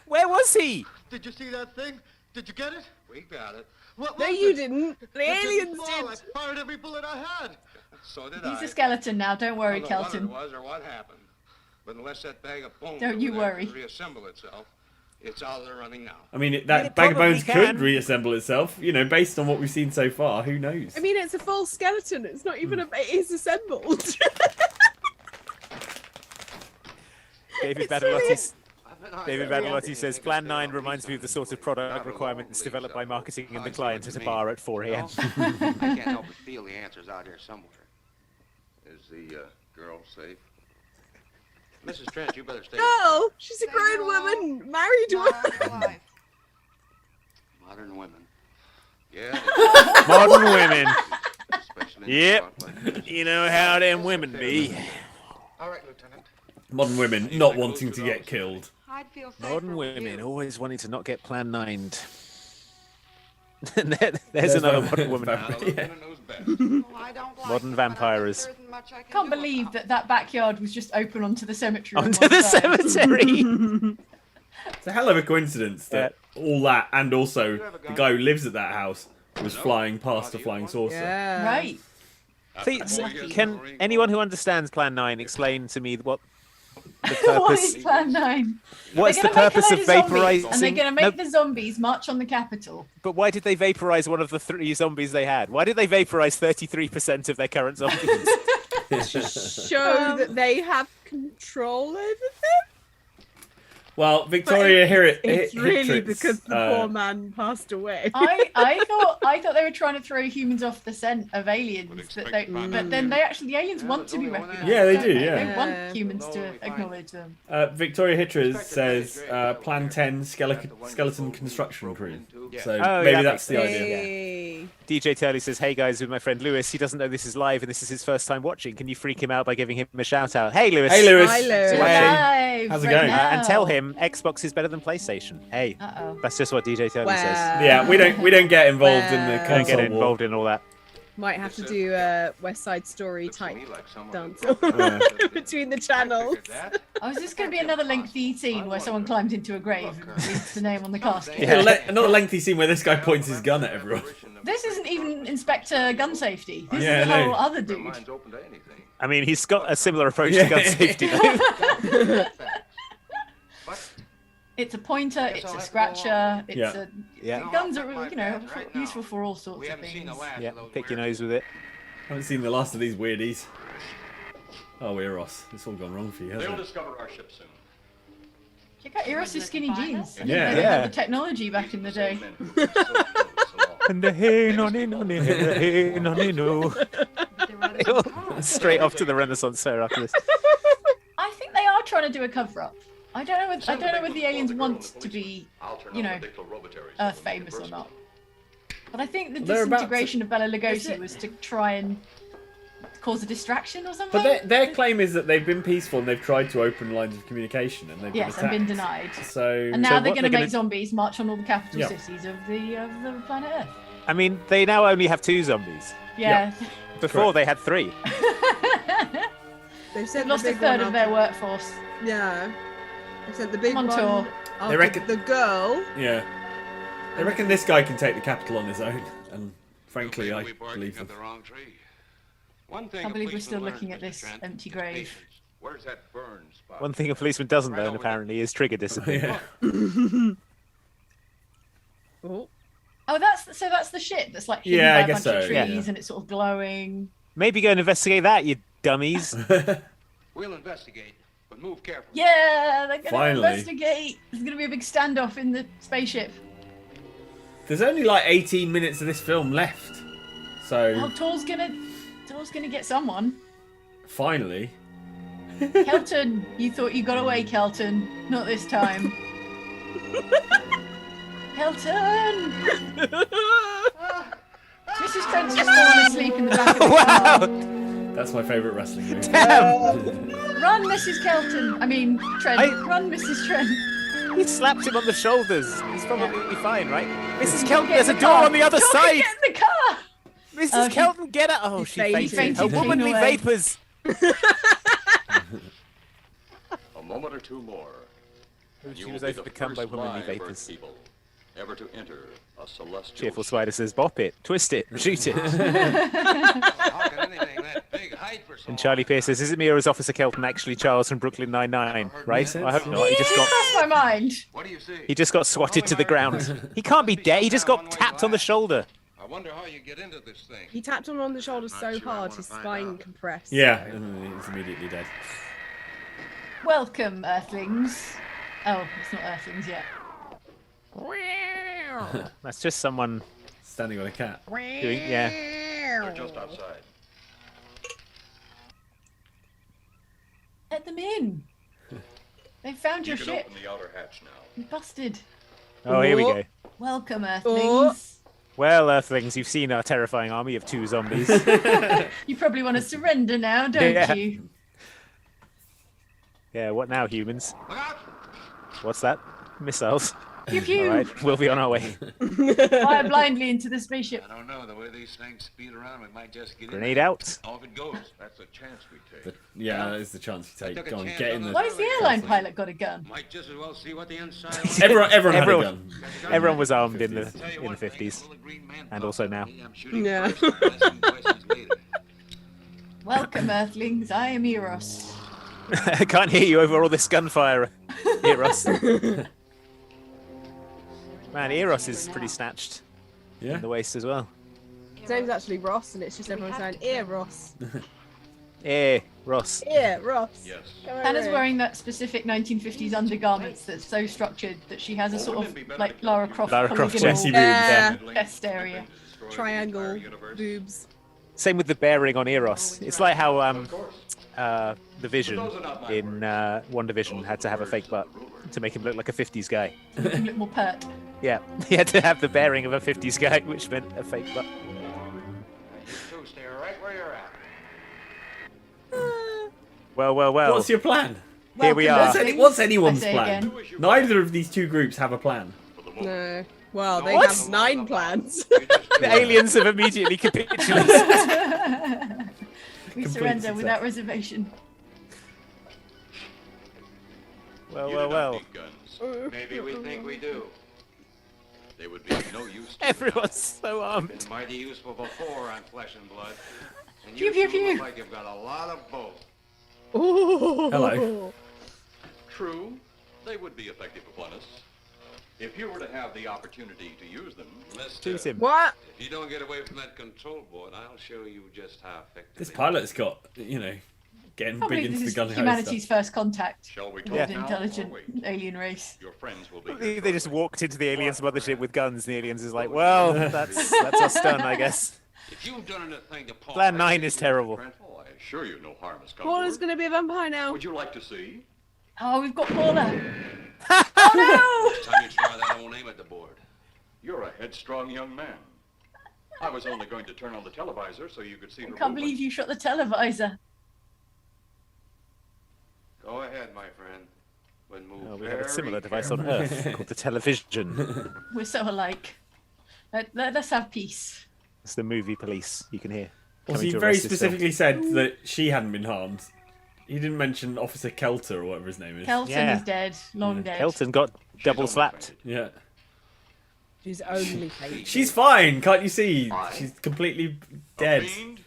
Where was he? Did you see that thing? Did you get it? We got it. What No, was you it? didn't. The It aliens didn't fall. I did. fired every bullet I had. So did I. He's a skeleton now. Don't worry, I don't know Kelton. what it was or what happened. But unless that bag of bones Don't over you there worry. can reassemble itself, it's out of the running now. I mean, it that bag of probably bones can. could reassemble itself. You know, based on what we've seen so far, who knows? I mean, it's a full skeleton. It's not even a. It is assembled. David It's really- Badalotti. David Badalotti says, Plan 9 reminds me of the sort of product requirements developed by marketing and the client at a bar at 4 a.m. I can't help but feel the answer's out here somewhere. Is the girl safe? Mrs. Trent, you better stay. Girl, she's a grown woman, married to Not a. alive. Modern women. Yeah. Modern women. Especially in Yep. Scotland. You know how them women be. All right, Lieutenant. Modern women not wanting to get killed. I'd feel safer Modern with women you. always wanting to not get Plan 9'd. There's another modern woman. Now, the Lieutenant knows best. Oh, I don't like Modern it, but I think vampires. there isn't much I can Can't do believe about that backyard was just open onto the cemetery. on Onto one the side. cemetery. It's a hell of a coincidence that all that, and also the guy who lives at that house was flying past a flying saucer. Yeah. Right. Please, can anyone who understands Plan 9 explain to me what the What is purpose? Plan 9? What's the They're gonna make a purpose load of zombies, vaporizing? And they're going to make No, the zombies march on the Capitol. but why did they vaporize one of the 3 zombies they had? Why did they vaporize 33% of their current zombies? Show that they have control over them. Well, Victoria It's really because the poor man. man passed away. I thought they were trying to throw humans off the scent of aliens, but then the aliens want to be recognized. Yeah, they don't do, They yeah. want humans to acknowledge them. Victoria Hitchers says Plan 10 skeleton construction crew. So Oh, maybe yeah, that's the idea. Hey. DJ Turley says, "Hey guys, with my friend Lewis. He doesn't know this is live and this is his first time watching. Can you freak him out by giving him a shout out? Hey Lewis. Hey Lewis. Hi, Lewis. Live How's it right going? now. And tell him Xbox is better than PlayStation. Hey, Uh-oh. that's just what DJ Turley says. Wow. Yeah, we don't get involved in the Well. Don't get console war. involved in all that. Might have to do a West Side Story Looks to type me like someone dance who- between the channels. Oh, is this going to be another lengthy scene where someone climbs into a grave and reads the name on the casket? Yeah, another lengthy scene where this guy points his gun at everyone. This isn't even Inspector Gun Safety. This Yeah, is a no. whole other Their dude. mind's open to anything. I mean, he's got a similar approach Yeah. to gun safety. Though. But It's a pointer, it's a scratcher, it's Yeah. a... Yeah. Guns are, useful for all sorts we of haven't seen things. the last Yeah, of those pick your weird- nose with it. Haven't seen the last of these weirdies. Oh, Eros. It's all gone wrong for you, They'll hasn't it? discover our ship soon. Check out Eros' skinny jeans. Yeah. They Yeah. had the technology back in the day. Men who were so close along. And the hey no no no hey no no. Straight off to the Renaissance fair after this. I think they are trying to do a cover-up. I don't know whether the aliens want to be, I'll turn you on know, the diclorobatories. Earth famous or not. But I think the They're about to- disintegration of Bela Is Lugosi it- was to try and cause a distraction or something. But their claim is that they've been peaceful and they've tried to open lines of communication and they've yes, been and attacked. been denied. So And now So they're what going to they're make gonna- zombies march on all the capital Yeah. cities of the planet Earth. I mean, they now only have 2 zombies. Yeah, Before they had 3. They've they've sent lost the a big third one of their up- workforce. Yeah. They sent the big On one tour. after reckon- the girl. yeah, they reckon this guy can take the capital on his own, and frankly, Maybe I we barking believe up them. the wrong tree. One thing Can't a believe we're policeman still learns, looking at Mr. this Trent, empty is grave. patience. Where's that burn spot? One thing a policeman doesn't learn apparently is trigger discipline. Yeah. Oh. Oh, that's the shit that's like hidden Yeah, I by a guess bunch of so, trees yeah. and it's sort of glowing. Maybe go and investigate that, you dummies. We'll investigate, but move carefully. Yeah, they're gonna Finally. investigate. There's gonna be a big standoff in the spaceship. There's only like 18 minutes of this film left, so Oh, Tor's gonna get someone. finally. Kelton, you thought you got away, Kelton. Not this time. Kelton! Mrs. Trent's just fallen asleep in the back of the car. That's my favourite wrestling movie. Run, Mrs. Kelton. I mean, Trent. Run, Mrs. Trent. He slapped him on the shoulders. He's probably fine, right? Mrs. Get Kelton, in there's a the door car. on the other Don't side. Get in the car. Mrs. Oh, she- Kelton, get out. Oh, she fainted. fainted. Her Fainted, womanly clean away. vapors. A moment or two more. and She you was will be the overcome by first womanly live Earth vapors. people ever to enter a celestial Cheerful ship. Spider says, bop it, twist it, shoot it. How can anything that big hide for so And Charlie Pierce says, is it me or is Officer Kelton actually Charles from Brooklyn Nine-Nine? Right? I hope not. Crossed my mind. What do you see? He just got swatted to the ground. He can't be dead. He just got tapped on the shoulder. I wonder how you get into this thing. He tapped him on the shoulder so sure I hard wanna his find spine out. compressed. Yeah, and he's immediately dead. Welcome, Earthlings. Oh, it's not Earthlings yet. That's just someone Standing on a cat. doing, yeah. They're just outside. Let them in. They found You your can ship. open the outer hatch now. You busted. Oh, here we go. Welcome, Earthlings. Well, Earthlings, you've seen our terrifying army of 2 zombies. You probably want to surrender now, don't you? Yeah, what now, humans? What's that? Missiles. Pew pew. All right, we'll be on our way. Fire blindly into the spaceship. I don't know. The way these things speed around, we might just get Grenade in. out. Off it goes. That's a chance we take. Yeah, that is the chance you take. took a Go on, chance get on in the- the... Why has the airline pilot got a gun? Might just as well see what the inside. Everyone had a gun. Everyone was armed in the 50s, and also now. Yeah. Welcome, Earthlings. I am Eros. I can't hear you over all this gunfire, Eros. Man, Eros is pretty snatched in the waist as well. His name's actually Ross, and it's just everyone saying, "Ear Ross." Ross. Yeah, Ross. Yes. Hannah's wearing that specific 1950s undergarments that's so structured that she has a sort of like Lara Croft polygonal chest area. Triangle boobs. Same with the bearing on Eros. It's like how the Vision in WandaVision had to have a fake butt to make him look like a 50s guy. To make him look more pert. Yeah, he had to have the bearing of a 50s guy, which meant a fake butt. You stay right where you're at. Well. What's your plan? Here we are. What's anyone's I say plan? again. Neither of these 2 groups have a plan. No. Well, they What? have 9 plans. The aliens have immediately capitulated. We surrender without reservation. Well. Maybe we think we do. They would be of no use to Everyone's so armed. Been mighty useful before on Flesh and Blood. And Pew, you pew, two pew. look like you've got a lot of both. Hello. True, they would be effective upon us. If you were to have the opportunity to use them, Choose him. What? If you don't get away from that control board, I'll show you just how effective. This pilot's got, getting Probably big into this the is gun humanity's first contact shall we with talk an now, intelligent or wait? alien race. Your friends will be They just walked into the aliens' mothership with guns, and the aliens is like, well, that's us done, I guess. If you've done anything to Paul, Plan 9 is terrible. Oh, I assure you no harm has come Paula's to her. gonna be a vampire now. Would you like to see? Oh, we've got Paula. It's time you try that old name at the board. You're a headstrong young man. I was only going to turn on the televisor so you could see I her can't believe you shot the televisor. Go ahead, my friend. But move Oh, we have a very similar device on carefully. Earth called the television. We're so alike. Let's have peace. It's the movie police you can hear. Well, coming he to very arrest this film. specifically said that she hadn't been harmed. He didn't mention Officer Kelter or whatever his name is. Kelton Yeah. is dead, long dead. Kelton got double slapped. Yeah. She's only paid. She's fine, can't you see? She's completely dead. A fiend?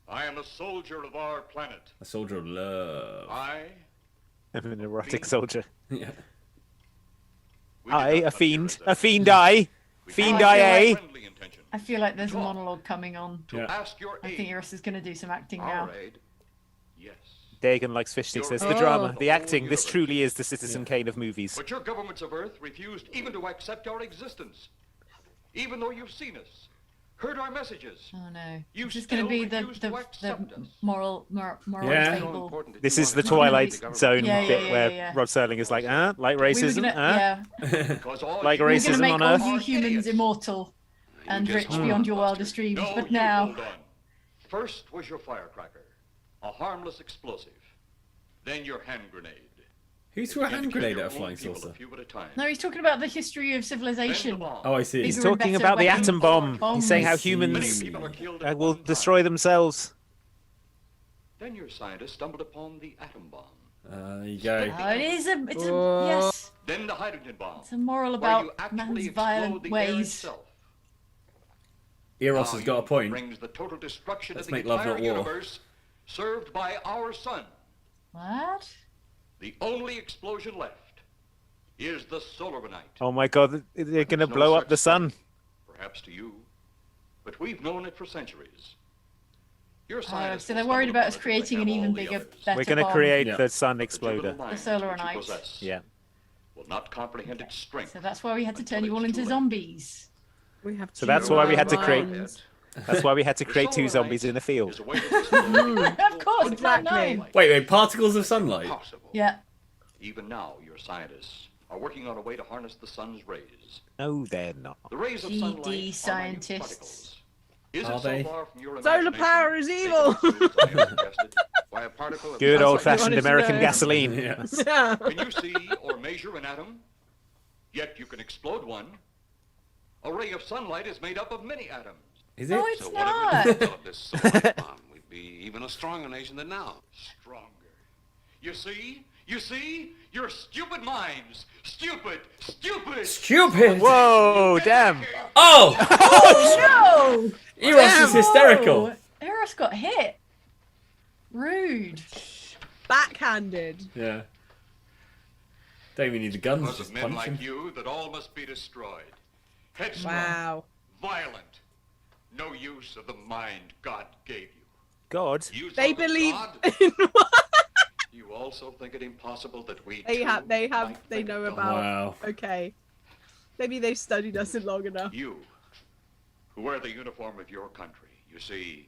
I am a soldier of our planet. A soldier of love. I, I'm an erotic soldier. Yeah. I, a fiend. A fiend I. Fiend I, I A. friendly intention. I feel like there's a monologue coming on. To ask your I aid. think Eros is going to do some acting now. Our aid? Yes. Dagon likes fish sticks. There's the drama, the acting. This truly is the Citizen Kane of movies. But your governments of Earth refused even to accept our existence. Even though you've seen us, heard our messages. Oh no. You This is going to be still the refuse to accept us. moral Yeah. fable. This is the Twilight Zone Yeah, yeah, bit yeah, where yeah. Rod Serling is like, like We were racism, gonna, yeah. Because all like you- We were going to racism make on all Earth. you humans immortal and just rich hold beyond on, your Buster. wildest dreams, No, but you now hold on. First was your firecracker, a harmless explosive. Then your hand grenade. Who threw a Began to hand kill grenade your at a own flying people saucer? A few at a time. no, he's talking about the history of Then the civilization. bomb. Oh, I see. He's Bigger and talking better about the weapons. atom bomb. Bombs. He's saying how I see. Many humans people are killed will at one destroy time. themselves. Then your scientists stumbled upon the atom bomb. There you go. Oh, it's a yes. Then the hydrogen bomb. It's a moral where you about actually man's explode violent the air ways. itself. Eros Now has got a you point. brings the total destruction Let's of the make love, entire not war. universe, served by our sun. What? The only explosion left is the solarite. Oh my god, they're going to There's no blow up such the sun. Perhaps to you, but we've known it for centuries. Your scientists So will they're worried stumble about us upon it creating like an even all the bigger, others. better We're going to bomb. create Yeah. the sun The exploder. pivotal minds The which you solarite. possess Yeah. will not comprehend its strength. So that's why we had to turn you all Until it's into too late. zombies. We have So that's why we had to create. minds. That's why we had to The create 2 solarite zombies in a is field. a way to explode Of course, Plan Exactly. 9. Wait, particles of sunlight? possible. Yeah. Even now, your scientists are working on a way to harness the sun's rays. No, they're not. The rays of GD sunlight are minute scientists. particles. Is Are it so they? far from your Solar imagination power is they can evil. assume, as I have suggested, why a particle of Good That's what you old-fashioned wanted to American know. gasoline. Yes. Yeah. Can you see or measure an atom? Yet you can explode one. A ray of sunlight is made up of many atoms. Is No, it? it's So what if not. we developed this solar bomb? We'd be even a stronger nation than now. Stronger. You see? You see? Your stupid minds. Stupid. Stupid. Stupid! Whoa, damn. Oh! Oh no! Eros is hysterical. Whoa, Eros got hit. Rude. Backhanded. Yeah. Don't even need the guns, Because just of men punch like him. you that all must be destroyed. Headstrong. Wow. Violent. No use of the mind God gave you. God. Use They of believe God. in what? You also think it impossible that we They too have. might They think know it about. Wow. Okay. Maybe they've studied us in long enough. You, who wear the uniform of your country, you see.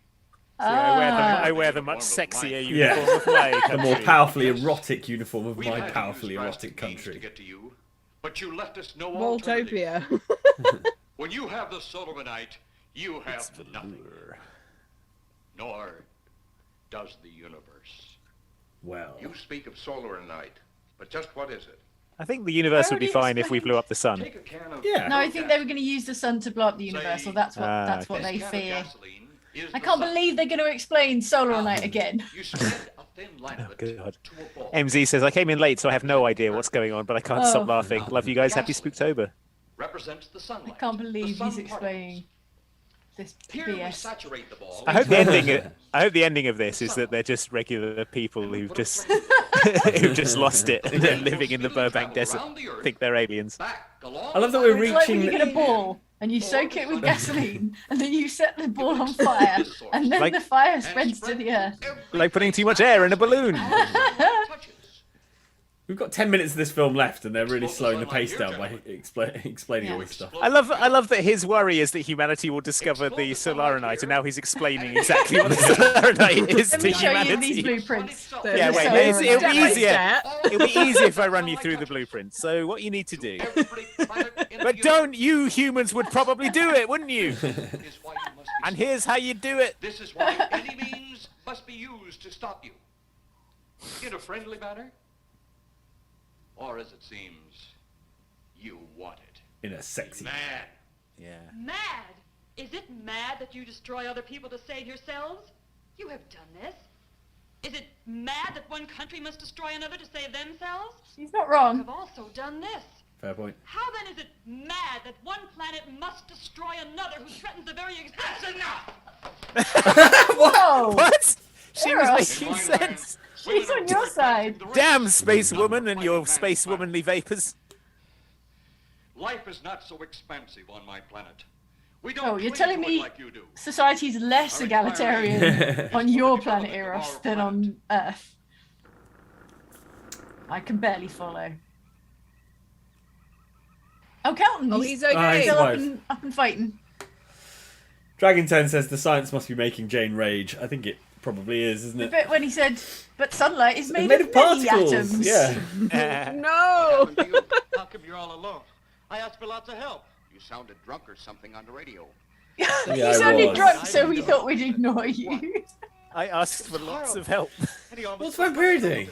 See, I wear the much sexier Yeah. uniform of my The more country. powerfully erotic uniform of We've my had to powerfully use erotic drastic means to country. get to you, but you left us no alternative. Waltopia. When you have the Solomonite, you have nothing. Nor does the universe. Well. You speak of solar night, but just what is it? I think the universe would be already fine if we blew up the sun. Take a can of Yeah. No, I think they were going to use the sun to blow up the Say, universe. Or that's what this they can of fear. gasoline is I the can't sun. believe they're going to explain solar night again. You spread a thin line of it God. to a ball. MZ says, I came in late, so I have no idea what's going on, but I can't stop laughing. Love you guys. Happy Spooktober. Represents the I sunlight. can't the believe sun he's explaining this Here we BS. saturate the ball. I hope the ending of this is that they're just regular people who've just who've just lost it and they're living in the Burbank desert. Think they're aliens. I love that we're It's like when reaching. you get a ball and you soak it with gasoline and then you set the ball on fire and then Like- the fire spreads to the earth. Like putting too much air in a balloon. We've got 10 minutes of this film left, and they're really slowing the pace down by explaining all this stuff. I love that his worry is that humanity will discover the Solaranite, and now he's explaining exactly what the Solaranite is Let to me show you these humanity. blueprints. Yeah, Just wait, so it'll everyone be knows. easier. It'll be easier if I run you through the blueprint. So what you need to do. But don't you humans would probably do it, wouldn't you? And here's how you do it. This is why any means must be used to stop you. In a friendly manner, or as it seems, you want it. In a sexy. Mad. Yeah. Mad? Is it mad that you destroy other people to save yourselves? You have done this. Is it mad that one country must destroy another to save themselves? He's not You wrong. have also done this. Fair point. How then is it mad that one planet must destroy another who threatens the very existence? Enough! Whoa! What? She was Eros. making sense. She's on your side. Damn, space woman and your space womanly vapors. Life is not so expansive on my planet. We don't Oh, you're cling telling to it me like you do. society's less egalitarian on your planet Eros than on Earth? I can barely follow. Oh, Kelton! Oh, he's okay. Ah, he's still alive. up and fighting. Dragon 10 says the science must be making Jane rage. I think it probably is, isn't The it? bit when he said, "But sunlight is made, It's made of of many particles. atoms." Yeah. No! How come you're all alone? I asked for lots of help. You sounded drunk or something on the radio. You Yeah, I sounded was. drunk, so we thought we'd ignore you. I asked for lots of help. What's Vampire doing?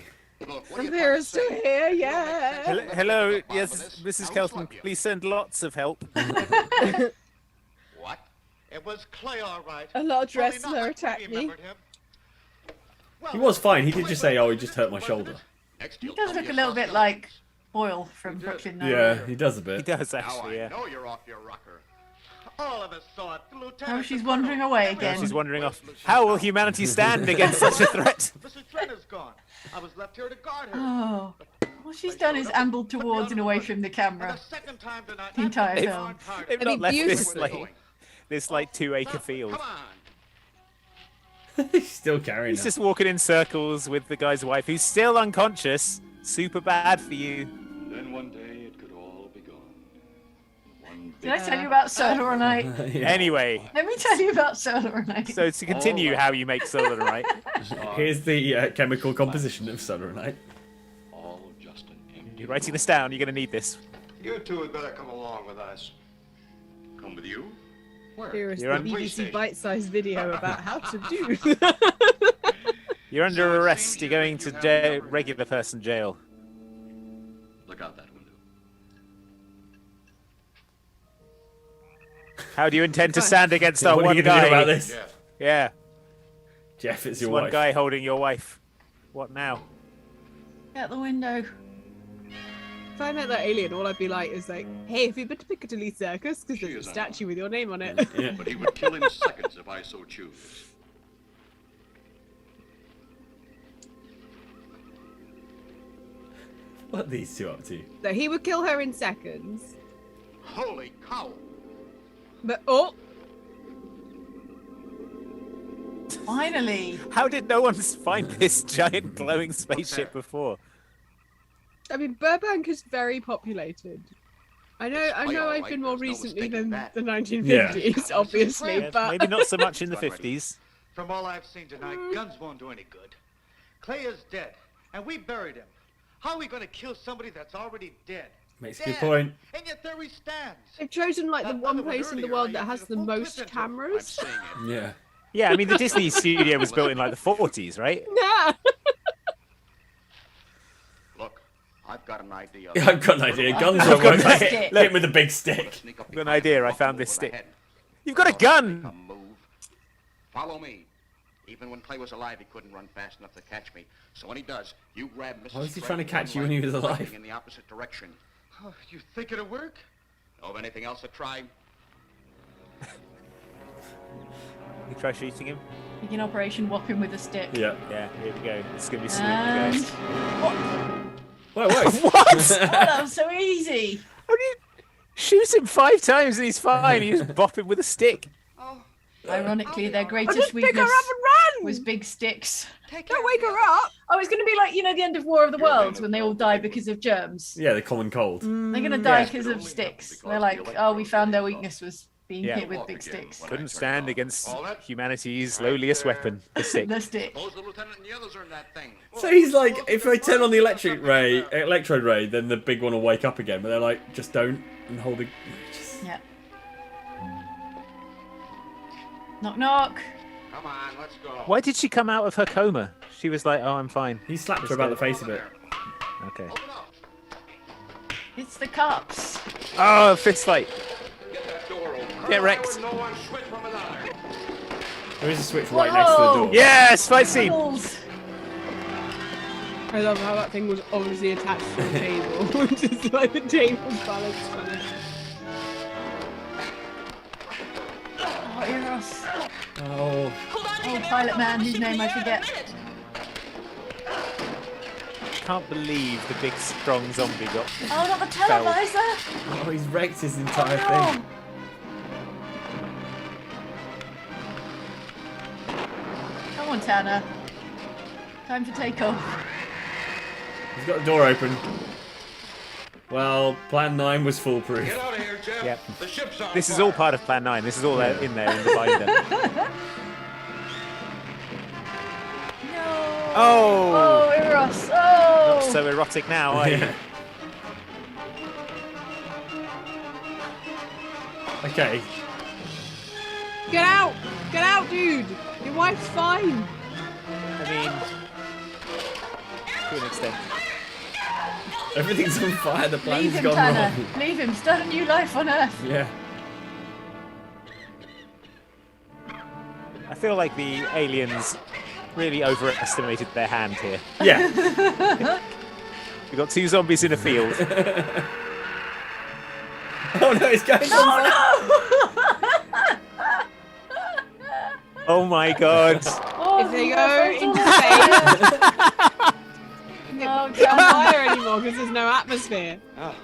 Vampire's still here, yeah. Hello, yes, Mrs. Kelton, please send lots of help. What? It was Clay, all right. A large Only not wrestler like we attacked me. remembered him. He was fine. He did just say, "Oh, he just hurt my shoulder." Next He you'll does tell look me a little about bit Phil. like Boyle from Brooklyn Nine-Nine. Yeah, he does a He bit. does Now actually, I yeah. know you're off your rocker. All of us saw it. The lieutenant, Oh, she's the wandering colonel, away everyone. again. She's wandering off. How will humanity stand against such a threat? Mr. Trent is gone. I was left here to guard her. Oh, all she's done is ambled towards and away from the And camera the second time tonight, the entire I'm film. tired. They've It'd not be left beautiful. this like 2-acre field. Come on. He's still carrying He's her. just walking in circles with the guy's wife, who's still unconscious. Super bad for you. Then one day it could all be gone. One Did I tell you about Solar Night? Yeah. Anyway, Let me tell you about Solar Night. so to continue how you make Solarite. Here's the chemical composition of Solarite. all just an empty You've writing this down? You're going to need this. You two had better come along with us. Come with you? Where? Here is the You're on- BBC bite-sized video about how to do. You're under arrest. You're going to regular person jail. Look out that window. How do you intend to stand against our What are one you gonna guy? do about this? Yeah. Jeff, it's It's your one wife. guy holding your wife. What now? Out the window. If I met that alien, all I'd be like is like, hey, have you been to Piccadilly Circus? Because there's a statue with your name on it. Yeah. But he would kill in seconds if I so choose. What are these two up to? So he would kill her in seconds. Holy cow! But oh, Finally. How did no one find this giant glowing spaceship before? I mean, Burbank is very populated. I know I've been more recently than the 1950s, obviously, Yes, but maybe not so much in the 50s. From all I've seen tonight, guns won't do any good. Clay is dead, and we buried him. How are we going to kill somebody that's already dead? Makes a good point. And yet there he stands. they've chosen like the That one other one place in the earlier, world I that has used the a full most clip into it. cameras. Yeah. Yeah, I mean, the Disney studio was built in like the 40s, right? Yeah. Look, I've got an idea. Yeah, I've got an idea. Guns I've won't got work. a Hit stick. him with a big stick. I've got an idea. I found this stick. You've got a gun! Move. Follow me. Even when Clay was alive, he couldn't run fast enough to catch me. So when he does, you grab Mrs. Why was he Craig trying to and catch you run when he was right, alive? pointing in the opposite direction. Oh, you think it'll work? Know of anything else to try? You try shooting him? Begin operation whop him with a stick. Yeah. Yeah, here we go. It's going to be sweet, you And... guys. Whoa, whoa. What? Oh, that was so easy. How do you shoot him 5 times and he's fine? You just bop him with a stick. Ironically, their I'll greatest just pick her weakness up and run. was big sticks. Don't wake her up. Oh, it's going to be like, you know, the end of War of the Worlds when they all die because of germs. Yeah, the common cold. They're going to die Yeah. because of sticks. They're like, oh, we found their weakness was being Yeah. hit with big sticks. Couldn't stand against humanity's lowliest weapon, the stick. The stick. Suppose the lieutenant and the others are in that thing. So he's like, if I turn on the electrode ray, then the big one will wake up again. But they're like, just don't and hold the. Just... Yeah. Knock, knock. Come on, let's go. Why did she come out of her coma? She was like, oh, I'm fine. He slapped her about the face a bit. Okay. It's the cops. Oh, fist fight. Get that door open. Get wrecked. No one switch from another. There is a switch right next to the door. Yes, fight scene. Balls. I love how that thing was obviously attached to the table. Just like the table's balanced on it. Oh, Eros. Oh. Oh, pilot man, whose name I forget. Can't believe the big strong zombie got. Oh, not the felled. televisor. Oh, he's wrecked his entire Oh, thing. Come on, Tanner. Time for takeoff. He's got the door open. Well, Plan 9 was foolproof. Get out of here, Jeff. Yep. The ship's on This is fire. all part of Plan 9. This is all in there in the binder. No. Oh. Oh, Eros. Oh. Not so erotic now, are you? Yeah. Okay. Get out! Get out, dude! Your wife's fine. I mean, to an extent. Everything's on fire. The Leave plan's him, gone Tanner. wrong. Leave him. Start a new life on Earth. Yeah. I feel like the aliens really overestimated their hand here. Yeah. We've got 2 zombies in a field. Oh no, it's going on. Oh my god. Oh, If they the go UFO's into all space, they Oh, can't fire anymore because there's no atmosphere. Ah,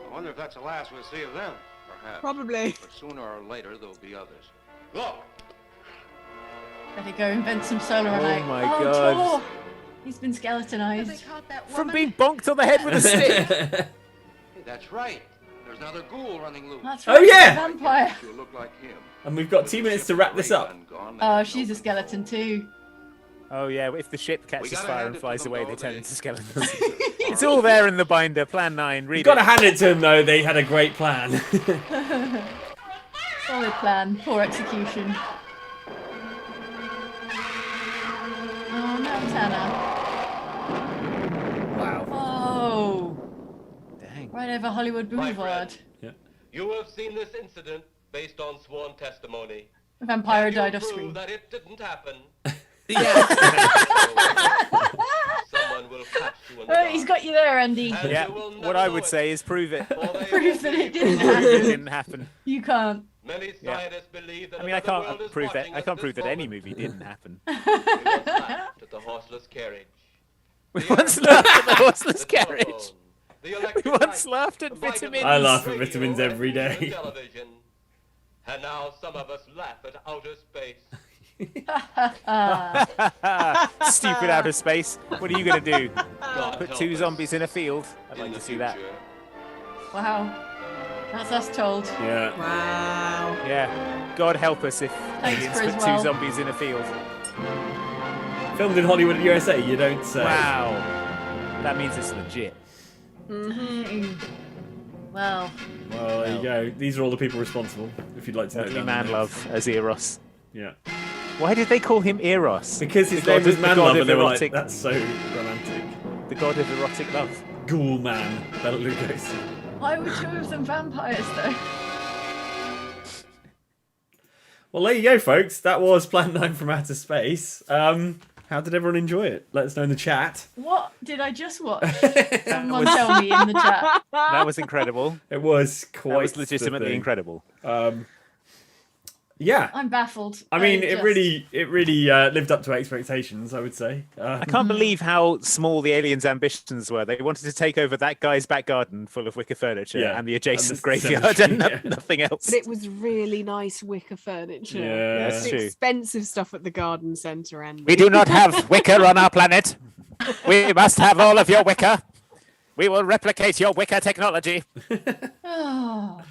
I wonder if that's the last we'll see of them. Perhaps. Probably. But sooner or later, there'll be others. Look! Better go invent some solar Oh light. my oh, God. Tor. He's been skeletonized. From being bonked on the head with a stick. Hey, that's right. There's another ghoul running loose. That's Oh, right. yeah. The vampire. She'll look like him. And we've got 2 minutes to wrap this up. Oh, she's a skeleton too. Oh yeah, if the ship catches gotta fire hand and it to flies them, away, though, they turn they- into skeletons. It's all there in the binder. Plan 9. Read You've got to it. hand it to them, though. They had a great plan. Solid plan, poor execution. Oh, Montana. Wow. Oh. Dang. Right over Hollywood Boulevard. You have seen this incident based on sworn testimony. The vampire And died you off prove screen. that it didn't happen. Yeah. Someone will catch you in the Oh, dark. he's got you there, Andy. And Yeah. you will never What I know would it, say is prove it. for they Prove that it didn't Prove it happen. didn't happen. You can't. Many Yeah. scientists believe that I mean, I another world can't is prove that. watching I at can't this prove that any moment. movie didn't happen. We once laughed at the horseless carriage. We once laughed at the horseless The carriage. telephone, the electric We once light, laughed at the vitamins, vitamins. I laugh at radio, vitamins and every day. the television. And now some of us laugh at outer space. Stupid outer space. What are you going to do? God Put help 2 us zombies in a field? I'd in like the to see that. future. Wow. That's us told. Yeah. Wow. Yeah. God help us if Thanks, aliens put 2 Criswell. zombies in a field. Filmed in Hollywood, USA. You don't say. Wow. That means it's legit. Well, Well, there you go. These are all the people responsible. If you'd like to know. Certainly down the man notes. love as Eros. Yeah. Why did they call him Eros? Because his The name god was of- the Man god Love, of and they were like, erotic- that's so romantic. The god of erotic love. Ghoul Man, Bela Lugosi. why were 2 of them vampires though? Well, there you go, folks. That was Plan 9 from Outer Space. How did everyone enjoy it? Let us know in the chat. What did I just watch? Someone tell me in the chat. That was incredible. It was quite. That was the legitimately thing. incredible. Yeah. I'm baffled. I mean, it just- really lived up to expectations, I would say. I can't believe how small the aliens' ambitions were. They wanted to take over that guy's back garden full of wicker furniture Yeah, and the adjacent and the graveyard and cemetery, yeah. nothing else. But it was really nice wicker furniture. Yeah. That's It's true. expensive stuff at the garden centre, and We do not have wicker on our planet. We must have all of your wicker. We will replicate your wicker technology. Oh.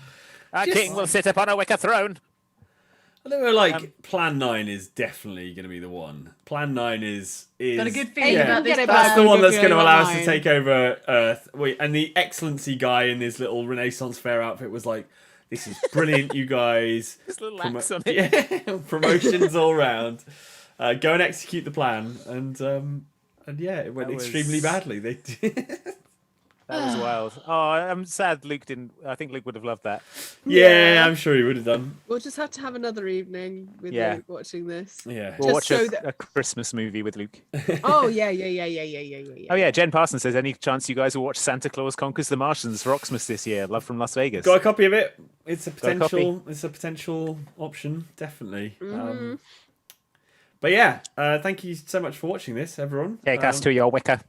Our king will sit upon a wicker throne. I think we're like, Plan 9 is definitely going to be the one. Plan 9 is Got a good feeling yeah, about this. that's the one that's going to Plan allow us to 9. take over Earth. And the Excellency guy in his little Renaissance fair outfit was like, this is brilliant, you guys. His little axe on it. Yeah, promotions all round. Go and execute the plan. And yeah, it went That was- extremely badly. They That was wild. Oh, I'm sad Luke didn't. I think Luke would have loved that. Yeah, I'm sure he would have done. we'll just have to have another evening with Yeah. Luke watching this. Yeah. We'll Just watch so a, that- a Christmas movie with Luke. Oh yeah. Oh yeah, Jen Parsons says, any chance you guys will watch Santa Claus Conquers the Martians for Xmas this year? Love from Las Vegas. Got a copy of it. It's a Got a copy? potential. It's a potential option, definitely. Mm-hmm. But yeah, thank you so much for watching this, everyone. Take us to your wicker.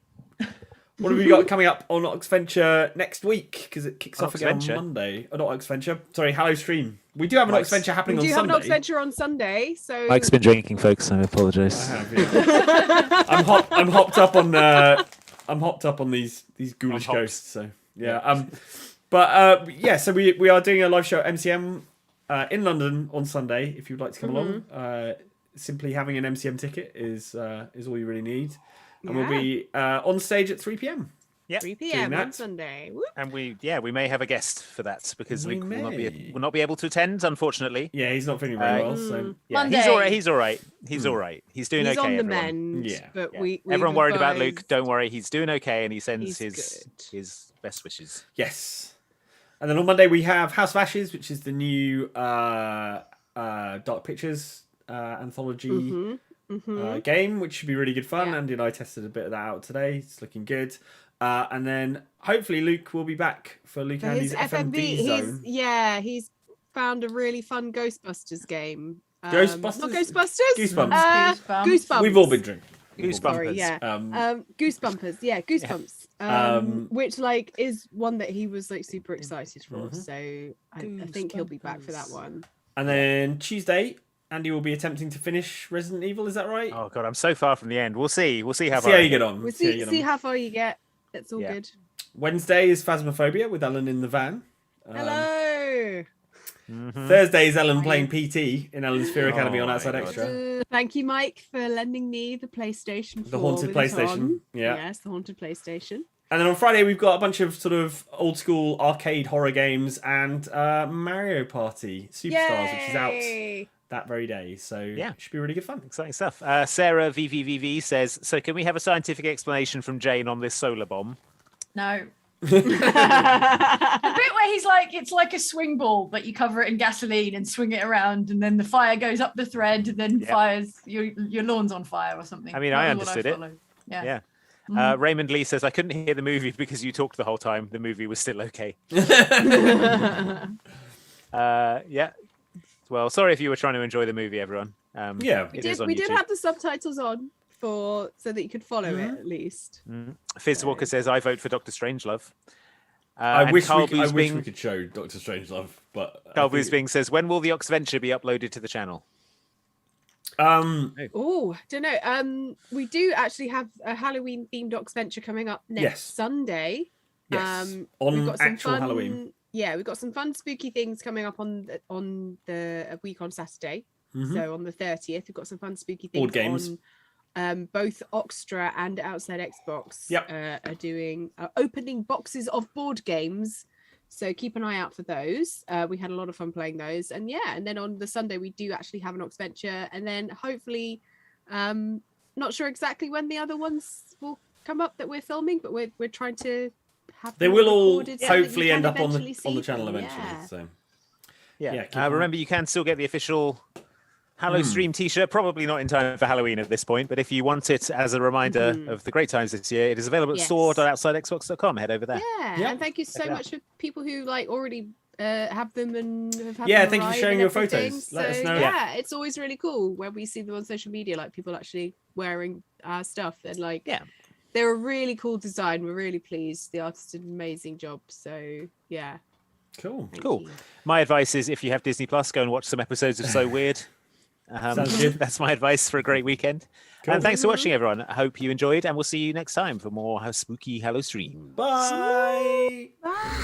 What have we got coming up on Oxventure next week? Because it kicks off again Oxventure? on Monday. Not Oxventure. Sorry, Hallowstream. We do have an Mike's- Oxventure happening We do on have an Sunday. adventure on Sunday, so Mike's been drinking, folks. I apologise. I have, yeah. I'm hopped up on. I'm hopped up on these ghoulish hopped. ghosts. So yeah. But yeah. So we are doing a live show at MCM in London on Sunday. If you'd like to come along, simply having an MCM ticket is all you really need. And we'll be on stage at 3 p.m. Yeah. 3 Doing p.m. that. on Sunday. Whoop. And we may have a guest for that because We Luke may. will not be able to attend, unfortunately. Yeah, he's not feeling very well. So Yeah, Monday. he's all right. He's all right. He's all right. He's doing He's okay. on the everyone. mend. Yeah. But Yeah. we Everyone worried about Luke. advised- Don't worry. He's doing okay, and he sends He's his best wishes. yes. And then on Monday we have House of Ashes, which is the new Dark Pictures anthology game, which should be really good fun. Yeah. Andy and I tested a bit of that out today. It's looking good. And then hopefully Luke will be back for Luke For and his Andy's FMV, zone. he's found a really fun Ghostbusters game. Ghostbusters? Not Ghostbusters. Goosebumps. Goosebumps. We've all been drinking. Sorry, yeah. Goosebumpers, yeah, Goosebumps. Which like is one that he was like super excited for. So I think he'll be back for that one. And then Tuesday, Andy will be attempting to finish Resident Evil. Is that right? Oh god, I'm so far from the end. We'll see. We'll see how See far how you get on. We'll See how you see, get see on. how far you get. It's all Yeah. good. Wednesday is Phasmophobia with Ellen in the van. Hello. Thursday is Ellen playing PT in Ellen's Fear Academy on my Outside God. Extra. Thank you, Mike, for lending me the PlayStation 4. The haunted with it PlayStation, on. yeah. Yes, the haunted PlayStation. And then on Friday, we've got a bunch of sort of old school arcade horror games and Mario Party Superstars, which is out that very day. So yeah, it should be really good fun. Exciting stuff. Sarah VVVV says, so can we have a scientific explanation from Jane on this solar bomb? No. The bit where he's like, it's like a swing ball, but you cover it in gasoline and swing it around, and then the fire goes up the thread, and then fires your lawn's on fire or something. I mean, I understood it. Yeah. Raymond Lee says, I couldn't hear the movie because you talked the whole time. The movie was still okay. Yeah. Well, sorry if you were trying to enjoy the movie, everyone. Yeah, we did have the subtitles on so that you could follow it at least. Fizz Walker says, I vote for Dr. Strangelove. I wish we could show Dr. Strangelove, but Carl Boosbing says, when will the Oxventure be uploaded to the channel? Oh, don't know. We do actually have a Halloween themed Oxventure coming up next Sunday. Yes, we've got some actual fun, Halloween. Yeah, we've got some fun spooky things coming up on the week on Saturday. So on the 30th, we've got some fun spooky things. Board games. On both Oxtra and Outside Xbox are doing opening boxes of board games. So keep an eye out for those. We had a lot of fun playing those. And then on the Sunday, we do actually have an Oxventure. And then hopefully, not sure exactly when the other ones will come up that we're filming, but we're trying to have they them will all recorded so hopefully that you end can up on the eventually channel see them. eventually. So Remember, you can still get the official Hallowstream t-shirt, probably not in time for Halloween at this point, but if you want it as a reminder of the great times this year, it is available at store.outsidexbox.com. Head over there. And thank you so much for people who already have them and have had them thank you for sharing your photos. Let us know. Yeah, it's always really cool when we see them on social media, like people actually wearing our stuff, and they're a really cool design. We're really pleased. The artist did an amazing job. So cool. My advice is, if you have Disney Plus, go and watch some episodes of So Weird. That's my advice for a great weekend. Cool. And thanks for watching, everyone. I hope you enjoyed, and we'll see you next time for more spooky Hallowstream. Bye. Bye.